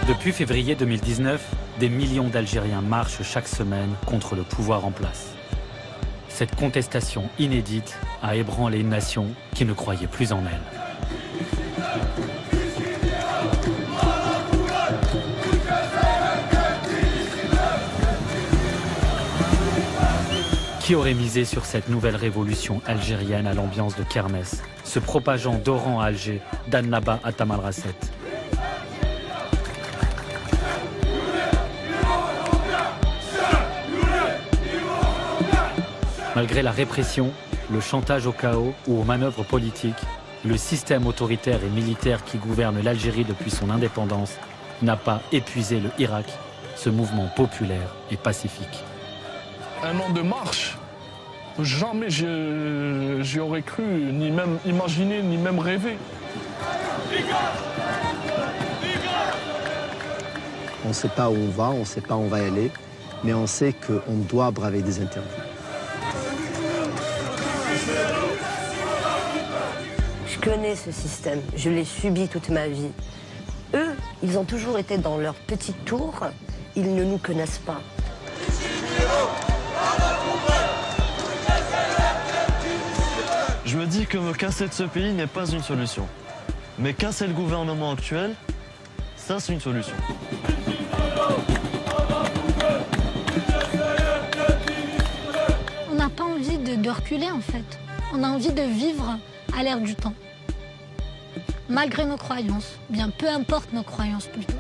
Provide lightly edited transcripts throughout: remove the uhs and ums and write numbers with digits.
Depuis février 2019, des millions d'Algériens marchent chaque semaine contre le pouvoir en place. Cette contestation inédite a ébranlé une nation qui ne croyait plus en elle. Qui aurait misé sur cette nouvelle révolution algérienne à l'ambiance de kermesse, se propageant d'Oran à Alger, d'Annaba à Tamanrasset? Malgré la répression, le chantage au chaos ou aux manœuvres politiques, le système autoritaire et militaire qui gouverne l'Algérie depuis son indépendance n'a pas épuisé le Irak, ce mouvement populaire et pacifique. Un an de marche, jamais j'y aurais cru, ni même imaginé, ni même rêvé. On ne sait pas où on va, on ne sait pas où on va aller, mais on sait qu'on doit braver des interdits. Je connais ce système, je l'ai subi toute ma vie. Eux, ils ont toujours été dans leur petite tour, ils ne nous connaissent pas. Je me dis que me casser de ce pays n'est pas une solution. Mais casser le gouvernement actuel, ça c'est une solution. On n'a pas envie de reculer en fait. On a envie de vivre à l'ère du temps. Malgré nos croyances, bien peu importe nos croyances plutôt.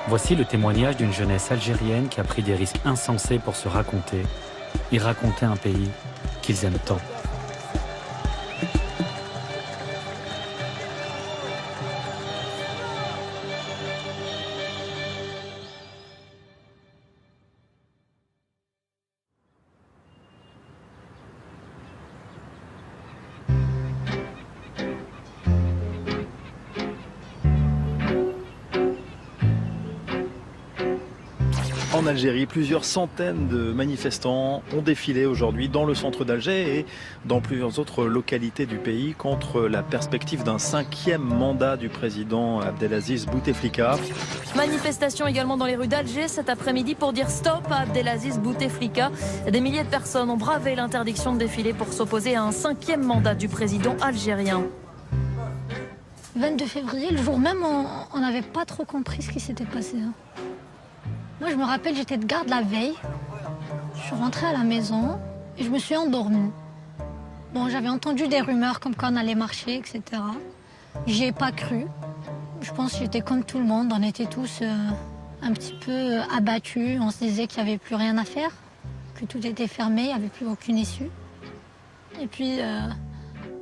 Voici le témoignage d'une jeunesse algérienne qui a pris des risques insensés pour se raconter et raconter un pays qu'ils aiment tant. En Algérie, plusieurs centaines de manifestants ont défilé aujourd'hui dans le centre d'Alger et dans plusieurs autres localités du pays contre la perspective d'un 5e mandat du président Abdelaziz Bouteflika. Manifestation également dans les rues d'Alger cet après-midi pour dire stop à Abdelaziz Bouteflika. Des milliers de personnes ont bravé l'interdiction de défiler pour s'opposer à un 5e mandat du président algérien. 22 février, le jour même, on n'avait pas trop compris ce qui s'était passé. Moi, je me rappelle, j'étais de garde la veille. Je suis rentrée à la maison et je me suis endormie. Bon, j'avais entendu des rumeurs comme quoi on allait marcher, etc. J'y ai pas cru. Je pense que j'étais comme tout le monde. On était tous un petit peu abattus. On se disait qu'il n'y avait plus rien à faire, que tout était fermé, il n'y avait plus aucune issue. Et puis,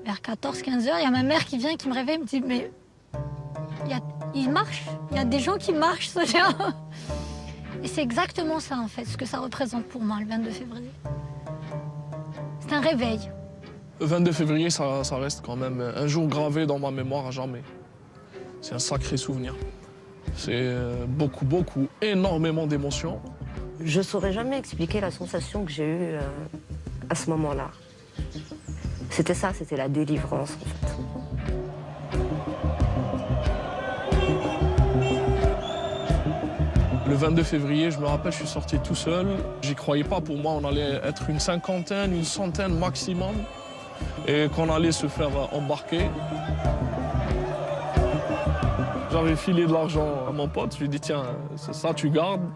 vers 14-15 heures, il y a ma mère qui vient, qui me réveille, me dit « Mais il marche, il y a des gens qui marchent, Sonia !» Et c'est exactement ça, en fait, ce que ça représente pour moi, le 22 février. C'est un réveil. Le 22 février, ça reste quand même un jour gravé dans ma mémoire à jamais. C'est un sacré souvenir. C'est beaucoup, énormément d'émotions. Je ne saurais jamais expliquer la sensation que j'ai eue à ce moment-là. C'était ça, c'était la délivrance, en fait. Le 22 février, je me rappelle, je suis sorti tout seul. J'y croyais pas. Pour moi, on allait être une cinquantaine, une centaine maximum. Et qu'on allait se faire embarquer. J'avais filé de l'argent à mon pote. Je lui ai dit, tiens, ça, tu gardes.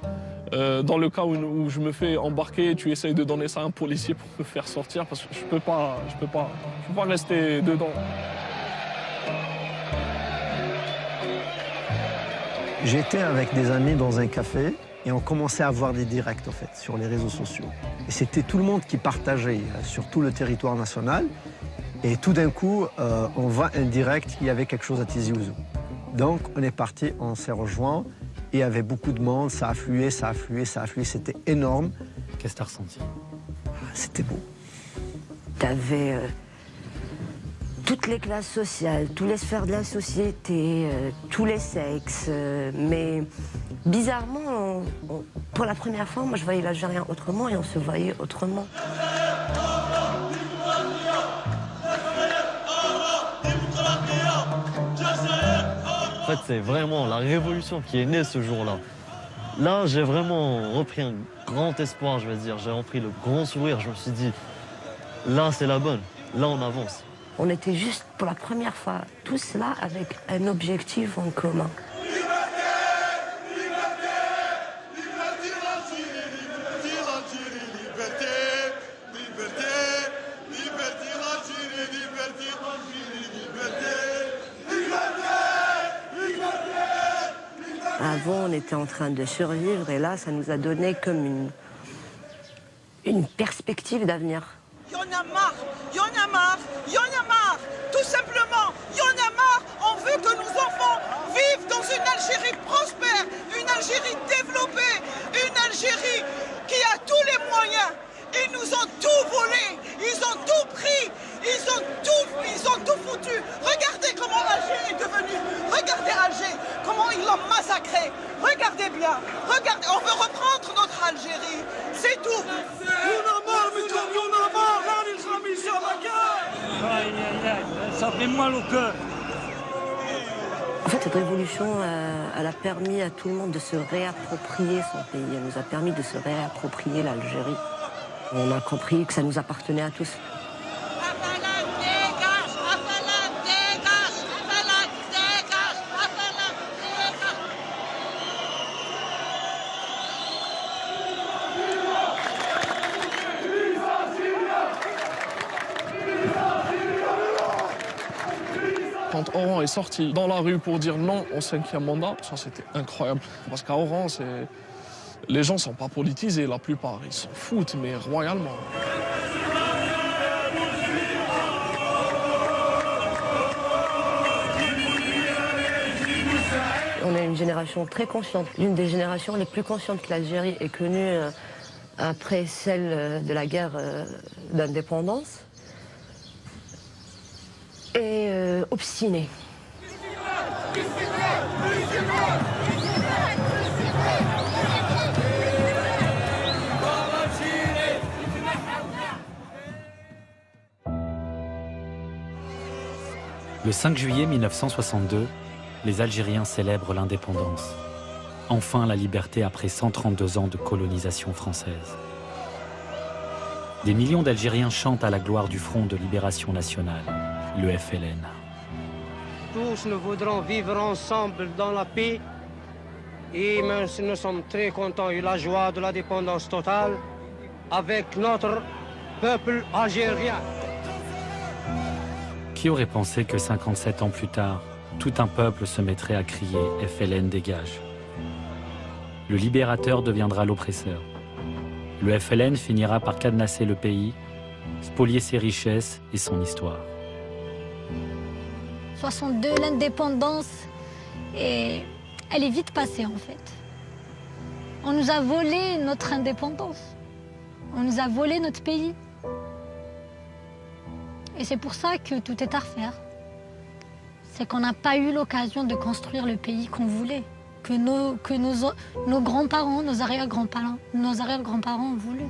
Dans le cas où je me fais embarquer, tu essayes de donner ça à un policier pour me faire sortir. Parce que je peux pas rester dedans. J'étais avec des amis dans un café et on commençait à avoir des directs en fait, sur les réseaux sociaux. Et c'était tout le monde qui partageait sur tout le territoire national. Et tout d'un coup, on voit un direct, il y avait quelque chose à Tizi Ouzou. Donc on est parti, on s'est rejoints et il y avait beaucoup de monde, ça affluait, c'était énorme. Qu'est-ce que tu as ressenti? C'était beau. T'avais toutes les classes sociales, toutes les sphères de la société, tous les sexes, mais bizarrement, pour la première fois, moi je voyais l'Algérien autrement et on se voyait autrement. En fait, c'est vraiment la révolution qui est née ce jour-là. Là, j'ai vraiment repris un grand espoir, je vais dire. J'ai repris le grand sourire. Je me suis dit, là, c'est la bonne. Là, on avance. On était juste pour la première fois tous là avec un objectif en commun. Avant, on était en train de survivre et là, ça nous a donné comme une perspective d'avenir. Il y en a marre, il y en a marre, il y en a marre, tout simplement, il y en a marre. On veut que nos enfants vivent dans une Algérie prospère, une Algérie développée, une Algérie qui a tous les moyens. Ils nous ont tout volé, ils ont tout pris, ils ont tout foutu. Regardez comment Alger est devenu, regardez Alger, comment ils l'ont massacré. Regardez bien, regardez, on veut reprendre notre Algérie, c'est tout. Ça fait mal au cœur. En fait, cette révolution, elle a permis à tout le monde de se réapproprier son pays. Elle nous a permis de se réapproprier l'Algérie. On a compris que ça nous appartenait à tous. Quand Oran est sorti dans la rue pour dire non au 5e mandat, ça c'était incroyable. Parce qu'à Oran, les gens ne sont pas politisés, la plupart. Ils s'en foutent, mais royalement. On est une génération très consciente, l'une des générations les plus conscientes que l'Algérie ait connue après celle de la guerre d'indépendance. Et obstinée. Le 5 juillet 1962, les Algériens célèbrent l'indépendance. Enfin la liberté après 132 ans de colonisation française. Des millions d'Algériens chantent à la gloire du Front de Libération Nationale, le FLN. Tous nous voudrons vivre ensemble dans la paix et même si nous sommes très contents et la joie de l'indépendance totale avec notre peuple algérien. Qui aurait pensé que 57 ans plus tard, tout un peuple se mettrait à crier « FLN dégage ». Le libérateur deviendra l'oppresseur. Le FLN finira par cadenasser le pays, spolier ses richesses et son histoire. 62, l'indépendance, et elle est vite passée en fait. On nous a volé notre indépendance. On nous a volé notre pays. Et c'est pour ça que tout est à refaire. C'est qu'on n'a pas eu l'occasion de construire le pays qu'on voulait, que nos grands-parents, nos arrière-grands-parents ont voulu.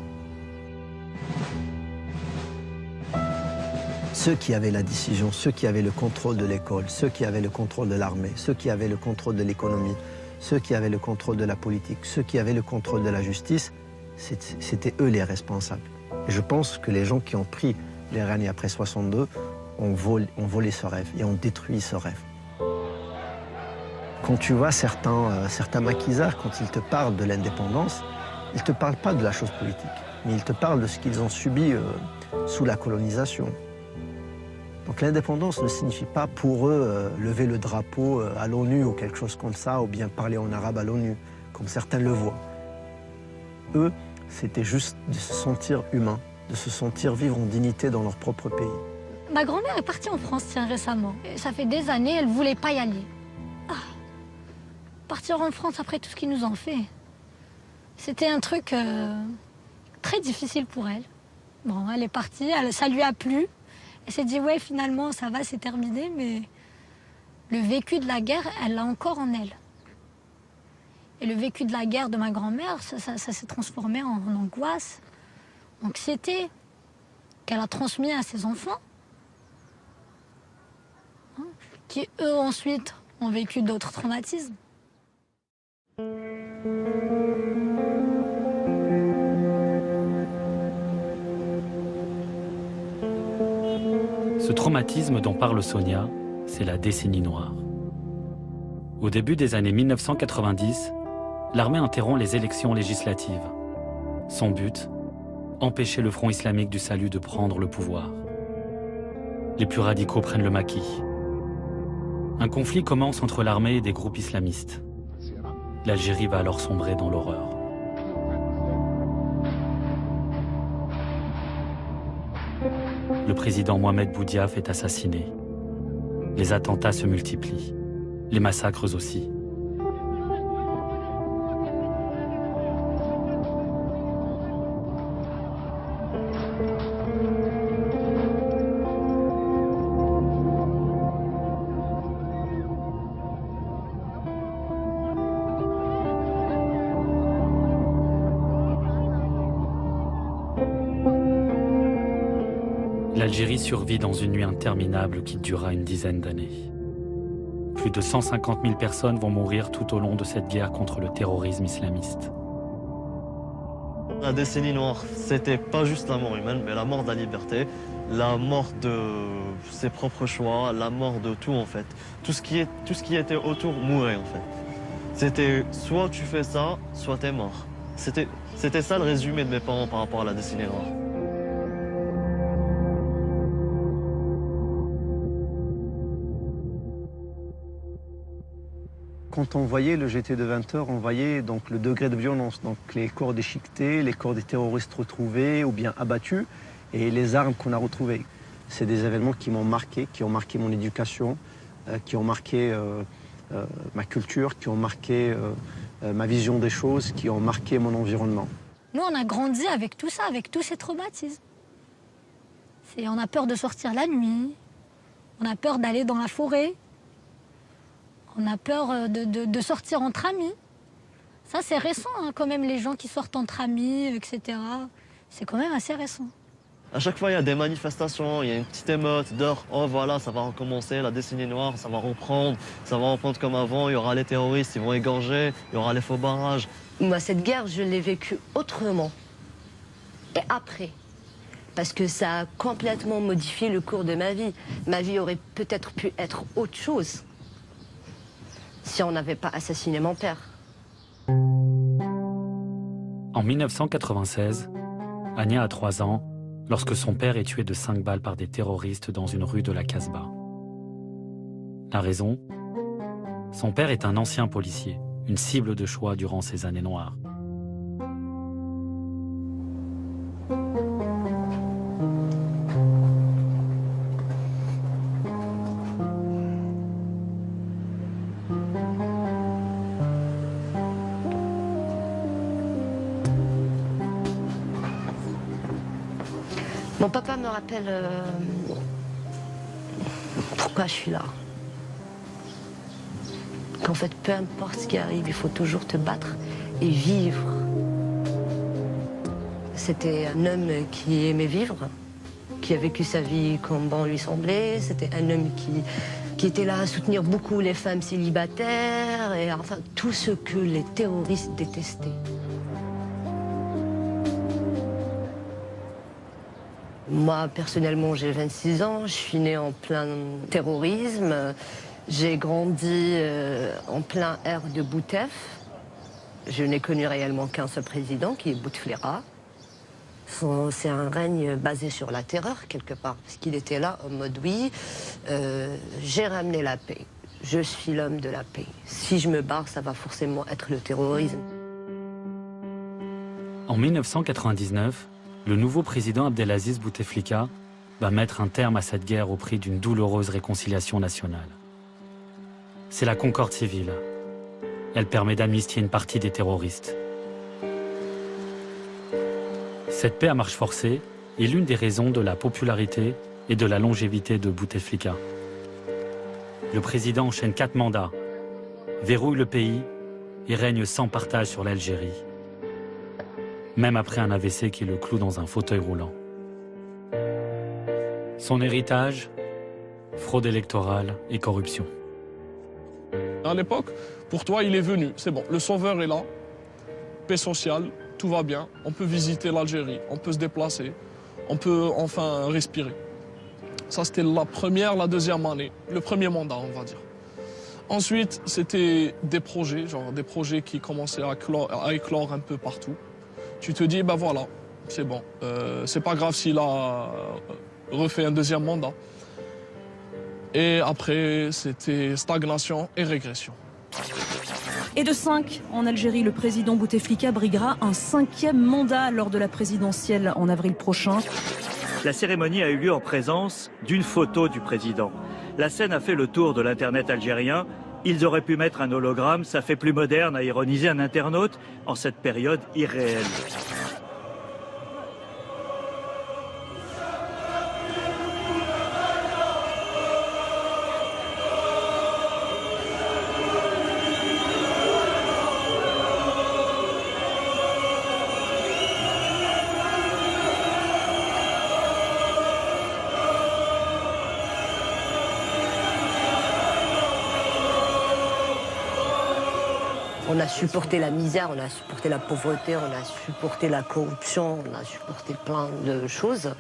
Ceux qui avaient la décision, ceux qui avaient le contrôle de l'école, ceux qui avaient le contrôle de l'armée, ceux qui avaient le contrôle de l'économie, ceux qui avaient le contrôle de la politique, ceux qui avaient le contrôle de la justice, c'était eux les responsables. Et je pense que les gens qui ont pris les rênes après 62 ont volé ce rêve et ont détruit ce rêve. Quand tu vois certains maquisards, quand ils te parlent de l'indépendance, ils ne te parlent pas de la chose politique, mais ils te parlent de ce qu'ils ont subi sous la colonisation. Donc l'indépendance ne signifie pas pour eux lever le drapeau à l'ONU ou quelque chose comme ça, ou bien parler en arabe à l'ONU, comme certains le voient. Eux, c'était juste de se sentir humain, de se sentir vivre en dignité dans leur propre pays. Ma grand-mère est partie en France récemment. Et ça fait des années, elle ne voulait pas y aller. Partir en France après tout ce qu'ils nous ont fait, c'était un truc très difficile pour elle. Bon, elle est partie, ça lui a plu. Elle s'est dit, ouais, finalement, ça va, c'est terminé, mais le vécu de la guerre, elle l'a encore en elle. Et le vécu de la guerre de ma grand-mère, ça s'est transformé en angoisse, anxiété, qu'elle a transmis à ses enfants, hein, qui, eux, ensuite, ont vécu d'autres traumatismes. Ce traumatisme dont parle Sonia, c'est la décennie noire. Au début des années 1990, l'armée interrompt les élections législatives. Son but, empêcher le Front islamique du salut de prendre le pouvoir. Les plus radicaux prennent le maquis. Un conflit commence entre l'armée et des groupes islamistes. L'Algérie va alors sombrer dans l'horreur. Le président Mohamed Boudiaf est assassiné. Les attentats se multiplient, les massacres aussi. L'Algérie survit dans une nuit interminable qui durera une dizaine d'années. Plus de 150 000 personnes vont mourir tout au long de cette guerre contre le terrorisme islamiste. La décennie noire, c'était pas juste la mort humaine, mais la mort de la liberté, la mort de ses propres choix, la mort de tout en fait. Tout ce qui était autour mourait en fait. C'était soit tu fais ça, soit t'es mort. C'était ça le résumé de mes parents par rapport à la décennie noire. Quand on voyait le GT de 20 heures, on voyait donc le degré de violence, donc les corps déchiquetés, les corps des terroristes retrouvés ou bien abattus et les armes qu'on a retrouvées. C'est des événements qui m'ont marqué, qui ont marqué mon éducation, qui ont marqué ma culture, qui ont marqué ma vision des choses, qui ont marqué mon environnement. Nous, on a grandi avec tout ça, avec tous ces traumatismes. On a peur de sortir la nuit, on a peur d'aller dans la forêt. On a peur de sortir entre amis. Ça, c'est récent, hein, quand même, les gens qui sortent entre amis, etc. C'est quand même assez récent. À chaque fois, il y a des manifestations, il y a une petite émeute d'heure. Oh voilà, ça va recommencer, la décennie noire, ça va reprendre comme avant. Il y aura les terroristes, ils vont égorger, il y aura les faux barrages. Moi, cette guerre, je l'ai vécue autrement. Et après. Parce que ça a complètement modifié le cours de ma vie. Ma vie aurait peut-être pu être autre chose si on n'avait pas assassiné mon père. En 1996, Ania a 3 ans lorsque son père est tué de 5 balles par des terroristes dans une rue de la Casbah. La raison ? Son père est un ancien policier, une cible de choix durant ces années noires. Mon papa me rappelle pourquoi je suis là. Qu'en fait, peu importe ce qui arrive, il faut toujours te battre et vivre. C'était un homme qui aimait vivre, qui a vécu sa vie comme bon lui semblait. C'était un homme qui était là à soutenir beaucoup les femmes célibataires et enfin tout ce que les terroristes détestaient. Moi, personnellement, j'ai 26 ans, je suis née en plein terrorisme. J'ai grandi en plein air de Boutef. Je n'ai connu réellement qu'un seul président, qui est Bouteflika. C'est un règne basé sur la terreur, quelque part, parce qu'il était là en mode oui, j'ai ramené la paix. Je suis l'homme de la paix. Si je me barre, ça va forcément être le terrorisme. En 1999, le nouveau président Abdelaziz Bouteflika va mettre un terme à cette guerre au prix d'une douloureuse réconciliation nationale. C'est la concorde civile. Elle permet d'amnistier une partie des terroristes. Cette paix à marche forcée est l'une des raisons de la popularité et de la longévité de Bouteflika. Le président enchaîne 4 mandats, verrouille le pays et règne sans partage sur l'Algérie, même après un AVC qui le cloue dans un fauteuil roulant. Son héritage, fraude électorale et corruption. À l'époque, pour toi, il est venu. C'est bon, le sauveur est là, paix sociale, tout va bien. On peut visiter l'Algérie, on peut se déplacer, on peut enfin respirer. Ça, c'était la première, la deuxième année, le premier mandat, on va dire. Ensuite, c'était des projets, genre des projets qui commençaient à éclore un peu partout. Tu te dis, ben voilà, c'est bon, c'est pas grave s'il a refait un deuxième mandat. Et après, c'était stagnation et régression. Et de 5, en Algérie, le président Bouteflika briguera un 5e mandat lors de la présidentielle en avril prochain. La cérémonie a eu lieu en présence d'une photo du président. La scène a fait le tour de l'Internet algérien. Ils auraient pu mettre un hologramme, ça fait plus moderne, a ironisé un internaute en cette période irréelle. On a supporté la misère, on a supporté la pauvreté, on a supporté la corruption, on a supporté plein de choses.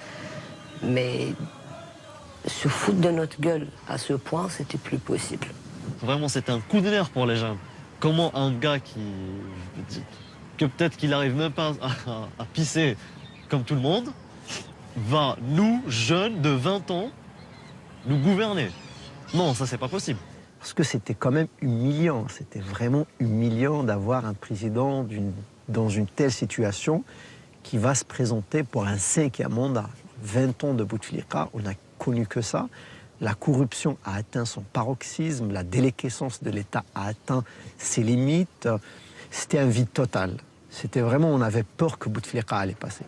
Mais se foutre de notre gueule à ce point, c'était plus possible. Vraiment, c'était un coup de nerf pour les jeunes. Comment un gars que peut-être qu'il n'arrive même pas à pisser comme tout le monde, va, nous, jeunes de 20 ans, nous gouverner? Non, ça, c'est pas possible. Parce que c'était quand même humiliant, c'était vraiment humiliant d'avoir un président dans une telle situation qui va se présenter pour un 5e mandat. 20 ans de Bouteflika, on n'a connu que ça. La corruption a atteint son paroxysme, la déliquescence de l'État a atteint ses limites. C'était un vide total. C'était vraiment, on avait peur que Bouteflika allait passer.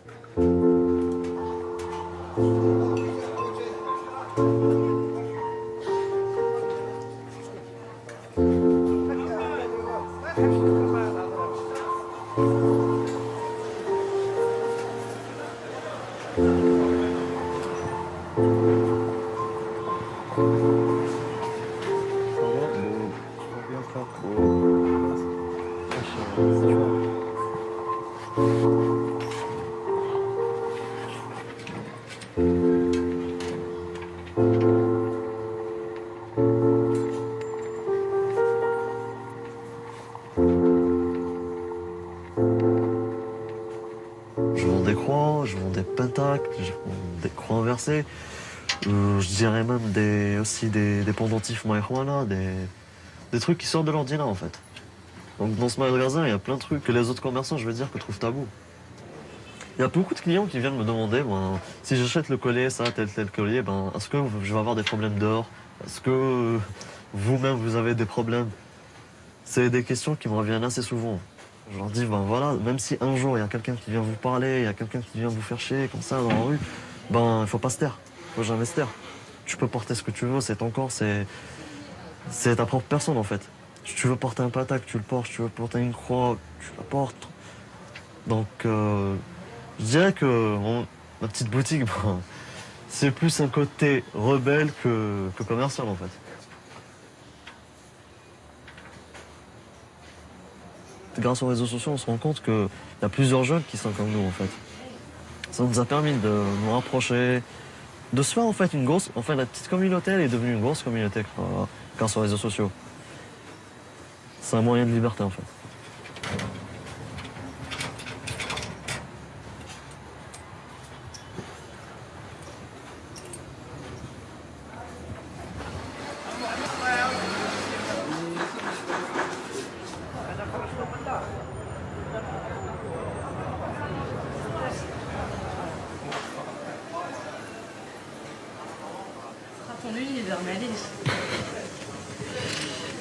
Je vends des pentacles, je vends des croix inversées. Je dirais même aussi des pendentifs marijuana, des trucs qui sortent de l'ordinaire en fait. Donc dans ce magasin, il y a plein de trucs que les autres commerçants, je veux dire, que trouvent tabou. Il y a beaucoup de clients qui viennent me demander, si j'achète le collier, ça, tel collier, est-ce que je vais avoir des problèmes d'or? Est-ce que vous-même, vous avez des problèmes? C'est des questions qui me reviennent assez souvent. Je leur dis, voilà, même si un jour il y a quelqu'un qui vient vous parler, il y a quelqu'un qui vient vous faire chier comme ça dans la rue, il faut pas se taire, il faut jamais se taire. Tu peux porter ce que tu veux, c'est ton corps, c'est ta propre personne en fait. Si tu veux porter un patac, tu le portes, si tu veux porter une croix, tu la portes. Donc je dirais que ma petite boutique, c'est plus un côté rebelle que commercial en fait. Grâce aux réseaux sociaux, on se rend compte qu'il y a plusieurs jeunes qui sont comme nous, en fait. Ça nous a permis de nous rapprocher, de se faire, en fait, la petite communauté, elle est devenue une grosse communauté grâce aux réseaux sociaux. C'est un moyen de liberté, en fait.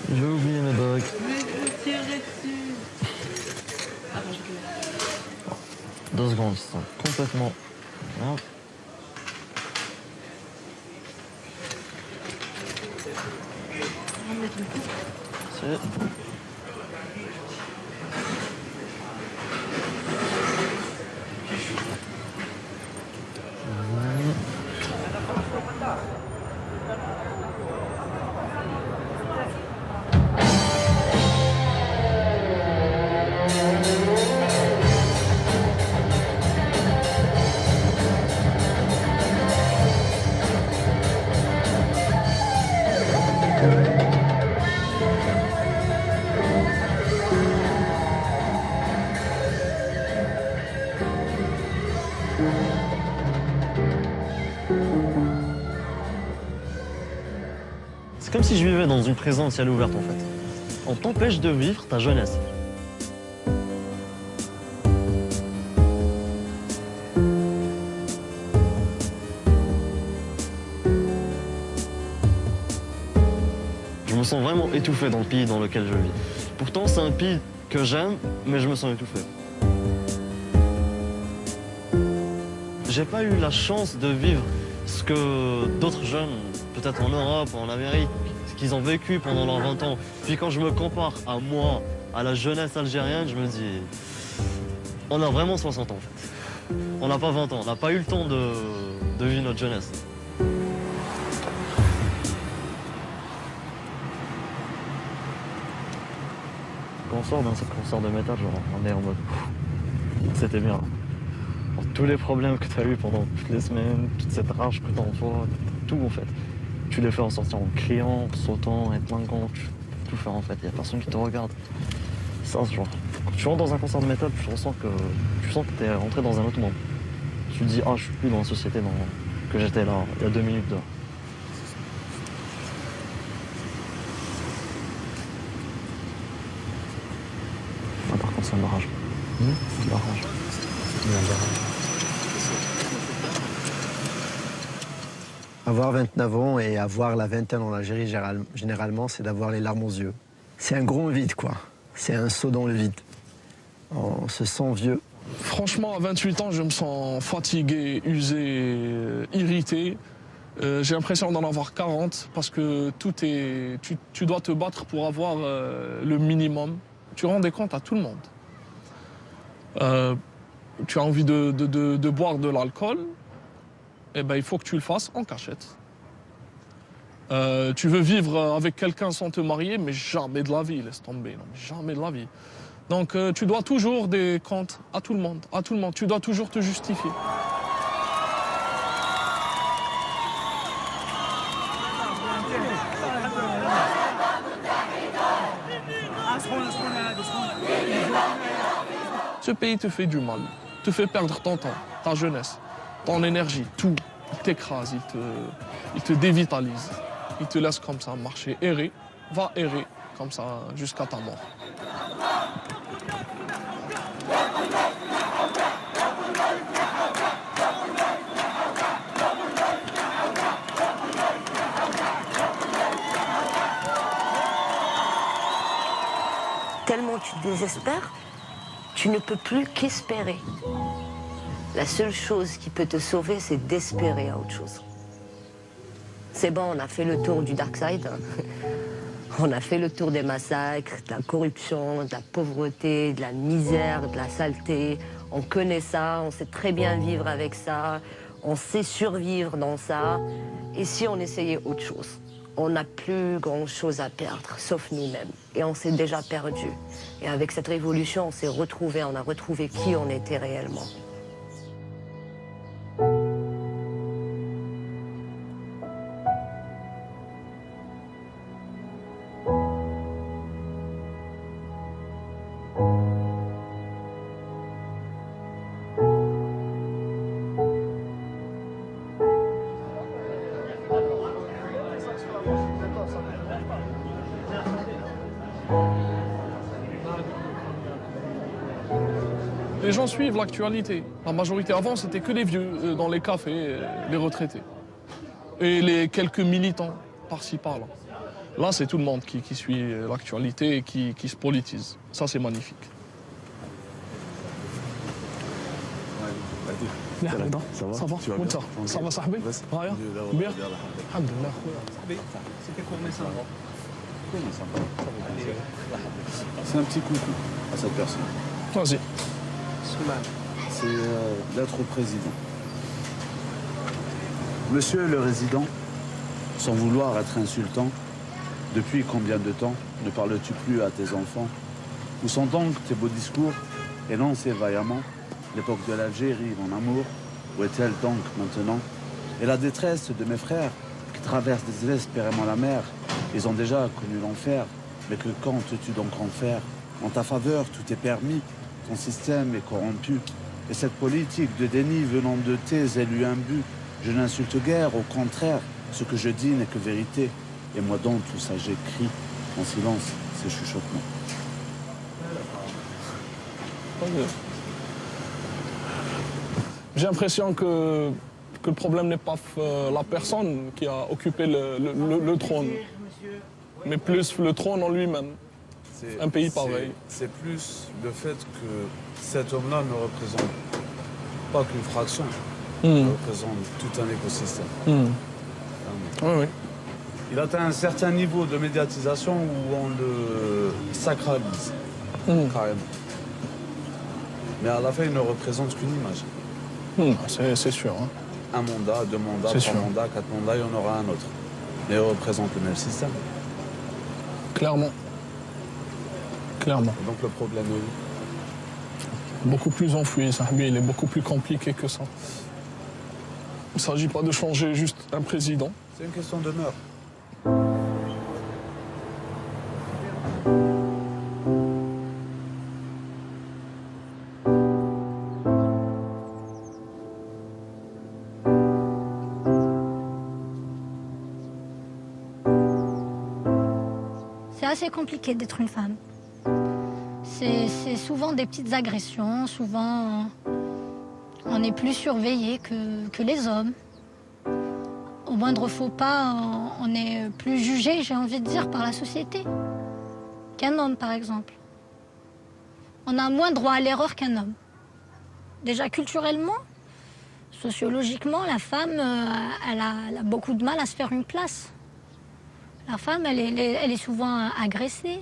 J'ai oublié mes bagues. Mais je tirerai dessus. Attends, je 2 secondes, ils sont complètement... Hop. On va mettre une coupe. C'est... C'est comme si je vivais dans une prison ciel ouvert en fait. On t'empêche de vivre ta jeunesse. Je me sens vraiment étouffé dans le pays dans lequel je vis. Pourtant, c'est un pays que j'aime, mais je me sens étouffé. J'ai pas eu la chance de vivre ce que d'autres jeunes, peut-être en Europe ou en Amérique, ce qu'ils ont vécu pendant leurs 20 ans. Puis quand je me compare à moi, à la jeunesse algérienne, je me dis, on a vraiment 60 ans en fait. On n'a pas 20 ans, on n'a pas eu le temps de vivre notre jeunesse. Quand on sort d'un concert de métal, genre, on est en mode, c'était bien. Tous les problèmes que tu as eu pendant toutes les semaines, toute cette rage que tu as en toi, tout en fait. Tu les fais en sortir en criant, en sautant, en plingant, tu peux tout faire en fait. Il n'y a personne qui te regarde. Ça, ce genre. Quand tu rentres dans un concert de métal, tu sens que tu es rentré dans un autre monde. Tu te dis, ah, je suis plus dans la société que j'étais là, il y a 2 minutes dehors. Ah, par contre, c'est un barrage. C'est un barrage. Avoir 29 ans et avoir la vingtaine en Algérie, généralement, c'est d'avoir les larmes aux yeux. C'est un grand vide, quoi. C'est un saut dans le vide. On se sent vieux. Franchement, à 28 ans, je me sens fatigué, usé, irrité. J'ai l'impression d'en avoir 40 parce que tu dois te battre pour avoir le minimum. Tu rends des comptes à tout le monde. Tu as envie de boire de l'alcool, eh ben, il faut que tu le fasses en cachette. Tu veux vivre avec quelqu'un sans te marier, mais jamais de la vie, laisse tomber, non, jamais de la vie. Donc tu dois toujours des comptes à tout le monde, tu dois toujours te justifier. Ce pays te fait du mal, te fait perdre ton temps, ta jeunesse, ton énergie, tout. Il t'écrase, il te dévitalise. Il te laisse comme ça marcher, errer, va errer comme ça jusqu'à ta mort. Tellement tu te désespères, tu ne peux plus qu'espérer. La seule chose qui peut te sauver, c'est d'espérer à autre chose. C'est bon, on a fait le tour du dark side. On a fait le tour des massacres, de la corruption, de la pauvreté, de la misère, de la saleté. On connaît ça, on sait très bien vivre avec ça, on sait survivre dans ça. Et si on essayait autre chose? On n'a plus grand-chose à perdre, sauf nous-mêmes. Et on s'est déjà perdu. Et avec cette révolution, on s'est retrouvés, on a retrouvé qui on était réellement. Les gens suivent l'actualité. La majorité avant, c'était que les vieux dans les cafés, les retraités. Et les quelques militants par-ci, par-là. Là, c'est tout le monde qui suit l'actualité et qui se politise. Ça, c'est magnifique. Ça va? Ça va, ça va, صاحبي? Raya? Bien? Alhamdulillah. C'était combien ça? C'est un petit coucou à cette personne. Vas-y. C'est d'être président. Monsieur le résident, sans vouloir être insultant, depuis combien de temps ne parles-tu plus à tes enfants? Où sont donc tes beaux discours énoncés vaillamment? L'époque de l'Algérie, mon amour, où est-elle donc maintenant? Et la détresse de mes frères qui traversent désespérément la mer, ils ont déjà connu l'enfer, mais que comptes-tu donc en faire? En ta faveur, tout est permis, ton système est corrompu. Et cette politique de déni venant de tes élus imbus, je n'insulte guère, au contraire, ce que je dis n'est que vérité. Et moi dans tout ça, j'écris en silence ces chuchotements. J'ai l'impression que le problème n'est pas la personne qui a occupé le trône, mais plus le trône en lui-même. Un pays pareil. C'est plus le fait que cet homme-là ne représente pas qu'une fraction, il représente tout un écosystème. Oui, oui. Il atteint un certain niveau de médiatisation où on le sacralise, carrément. Mais à la fin, il ne représente qu'une image. C'est sûr. Hein. Un mandat, 2 mandats, 3 mandats, 4 mandats, il y en aura un autre. Mais il représente le même système. Clairement. Clairement. Et donc le problème est beaucoup plus enfoui, Sahbi, il est beaucoup plus compliqué que ça. Il ne s'agit pas de changer juste un président. C'est une question de mœurs. C'est assez compliqué d'être une femme. C'est souvent des petites agressions, souvent on est plus surveillé que les hommes. Au moindre faux pas, on est plus jugé, j'ai envie de dire, par la société qu'un homme, par exemple. On a moins droit à l'erreur qu'un homme. Déjà culturellement, sociologiquement, la femme, elle a beaucoup de mal à se faire une place. La femme, elle est souvent agressée,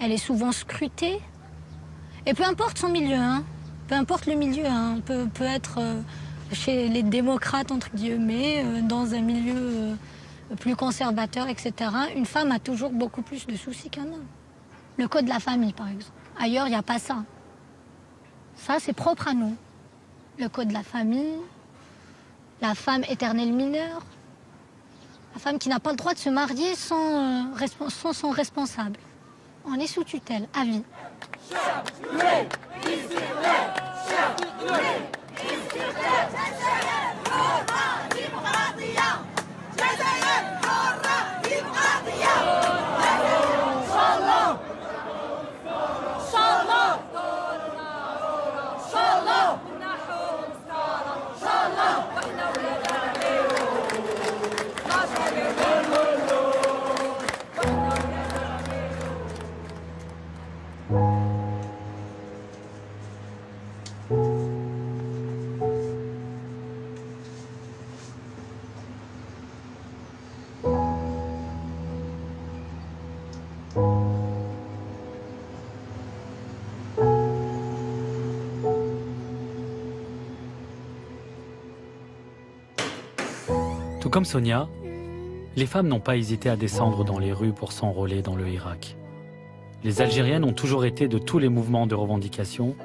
elle est souvent scrutée. Et peu importe son milieu, hein, peu importe le milieu, hein, on peut être chez les démocrates, entre guillemets, dans un milieu plus conservateur, etc. Une femme a toujours beaucoup plus de soucis qu'un homme. Le code de la famille, par exemple. Ailleurs, il n'y a pas ça. Ça, c'est propre à nous. Le code de la famille, la femme éternelle mineure, la femme qui n'a pas le droit de se marier sans son responsable. On est sous tutelle, à vie. Tout comme Sonia, les femmes n'ont pas hésité à descendre dans les rues pour s'enrôler dans le Irak. Les Algériennes ont toujours été de tous les mouvements de revendication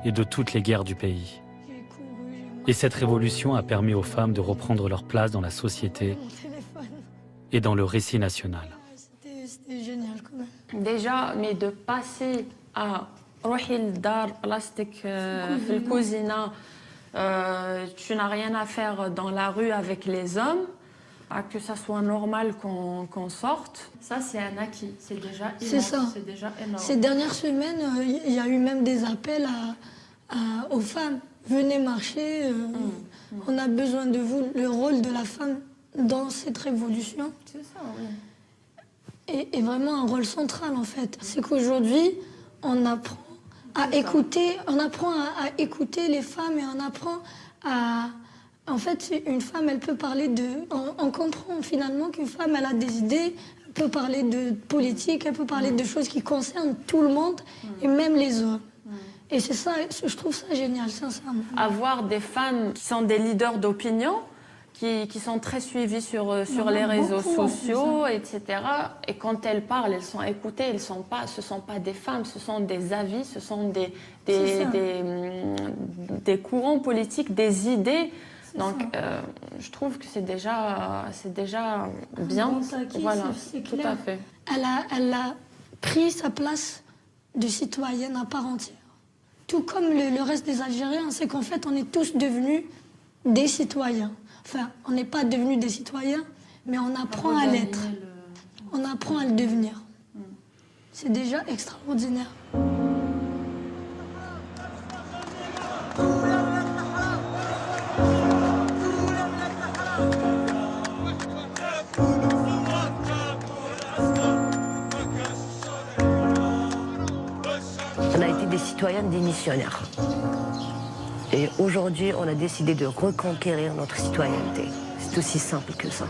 et de toutes les guerres du pays. Et cette révolution a permis aux femmes de reprendre leur place dans la société et dans le récit national. C'était génial quand même. Déjà, mais de passer à Rohil Dar, plastique, fil cousina, tu n'as rien à faire dans la rue avec les hommes, à que ça soit normal qu'on sorte, ça c'est un acquis, c'est déjà énorme. C'est ça. C'est déjà énorme. Ces dernières semaines, il y a eu même des appels aux femmes. Venez marcher, on a besoin de vous. Le rôle de la femme dans cette révolution. C'est ça, oui. Est vraiment un rôle central en fait. C'est qu'aujourd'hui, on apprend à écouter, les femmes et on apprend à... En fait, une femme, elle peut parler de... On comprend finalement qu'une femme, elle a des idées, elle peut parler de politique, elle peut parler de choses qui concernent tout le monde et même les hommes. Et c'est ça, je trouve ça génial, sincèrement. Avoir des femmes qui sont des leaders d'opinion, qui sont très suivies sur les réseaux sociaux, etc. Et quand elles parlent, elles sont écoutées. Ce ne sont pas des femmes, ce sont des avis, ce sont des courants politiques, des idées. Donc, je trouve que c'est déjà bien. Voilà, tout à fait. Elle a pris sa place de citoyenne à part entière. Tout comme le reste des Algériens, c'est qu'en fait, on est tous devenus des citoyens. Enfin, on n'est pas devenus des citoyens, Mais on apprend à l'être. On apprend à le devenir. C'est déjà extraordinaire. On a été des citoyennes, des missionnaires. Et aujourd'hui, on a décidé de reconquérir notre citoyenneté. C'est aussi simple que ça.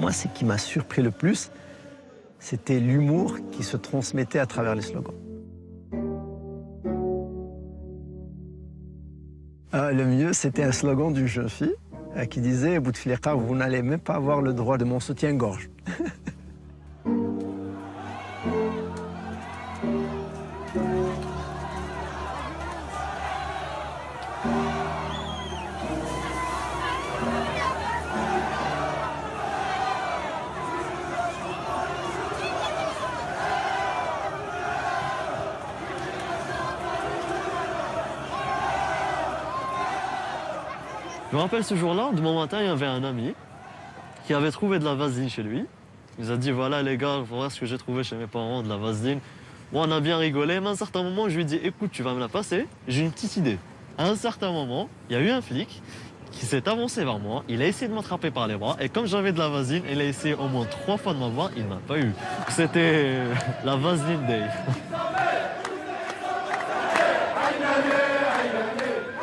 Moi, ce qui m'a surpris le plus, c'était l'humour qui se transmettait à travers les slogans. Le mieux, c'était un slogan d'une jeune fille qui disait « Bouteflika, vous n'allez même pas avoir le droit de mon soutien-gorge ». Je me rappelle ce jour-là, de bon matin, il y avait un ami qui avait trouvé de la vaseline chez lui. Il nous a dit, voilà les gars, voilà ce que j'ai trouvé chez mes parents, de la vaseline. Moi, on a bien rigolé, mais à un certain moment, je lui ai dit, écoute, tu vas me la passer, j'ai une petite idée. À un certain moment, il y a eu un flic qui s'est avancé vers moi, il a essayé de m'attraper par les bras, et comme j'avais de la vaseline, il a essayé au moins 3 fois de m'avoir, il ne m'a pas eu. C'était la vaseline day.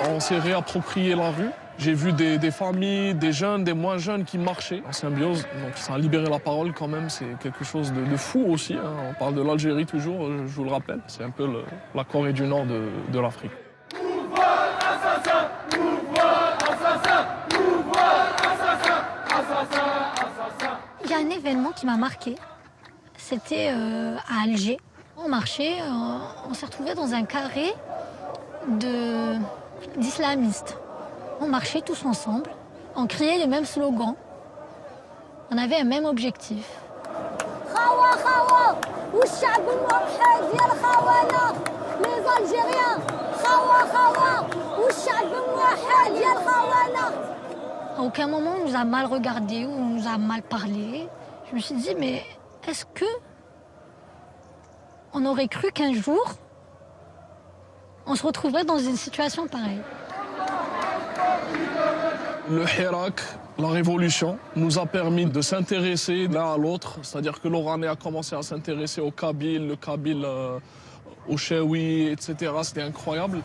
On s'est réapproprié la rue. J'ai vu des familles, des jeunes, des moins jeunes qui marchaient en symbiose. Donc ça a libéré la parole quand même, c'est quelque chose de fou aussi. Hein. On parle de l'Algérie toujours, je vous le rappelle. C'est un peu la Corée du Nord de l'Afrique. Il y a un événement qui m'a marqué. C'était à Alger. On marchait, on s'est retrouvés dans un carré d'islamistes. On marchait tous ensemble, on criait les mêmes slogans, on avait un même objectif. Les Algériens, À aucun moment on nous a mal regardés ou on nous a mal parlé. Je me suis dit, mais est-ce que on aurait cru qu'un jour on se retrouverait dans une situation pareille? Le Hirak, la révolution, nous a permis de s'intéresser l'un à l'autre. C'est-à-dire que l'Oranais a commencé à s'intéresser au Kabyle, le Kabyle au Chewi, etc. C'était incroyable.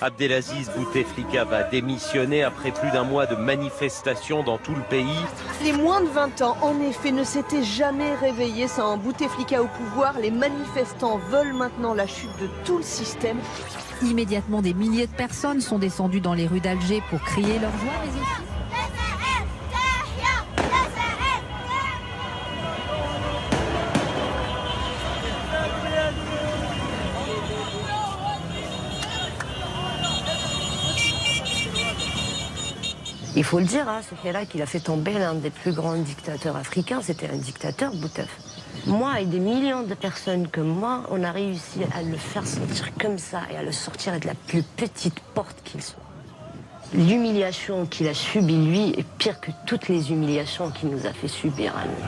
Abdelaziz Bouteflika va démissionner après plus d'un mois de manifestations dans tout le pays. Les moins de 20 ans, en effet, ne s'étaient jamais réveillés sans Bouteflika au pouvoir. Les manifestants veulent maintenant la chute de tout le système. Immédiatement, des milliers de personnes sont descendues dans les rues d'Alger pour crier leur joie, mais aussi... Il faut le dire, hein, ce Hirak, il a fait tomber l'un des plus grands dictateurs africains. C'était un dictateur, Boutef. Moi et des millions de personnes comme moi, on a réussi à le faire sortir comme ça et à le sortir de la plus petite porte qu'il soit. L'humiliation qu'il a subie, lui, est pire que toutes les humiliations qu'il nous a fait subir à nous.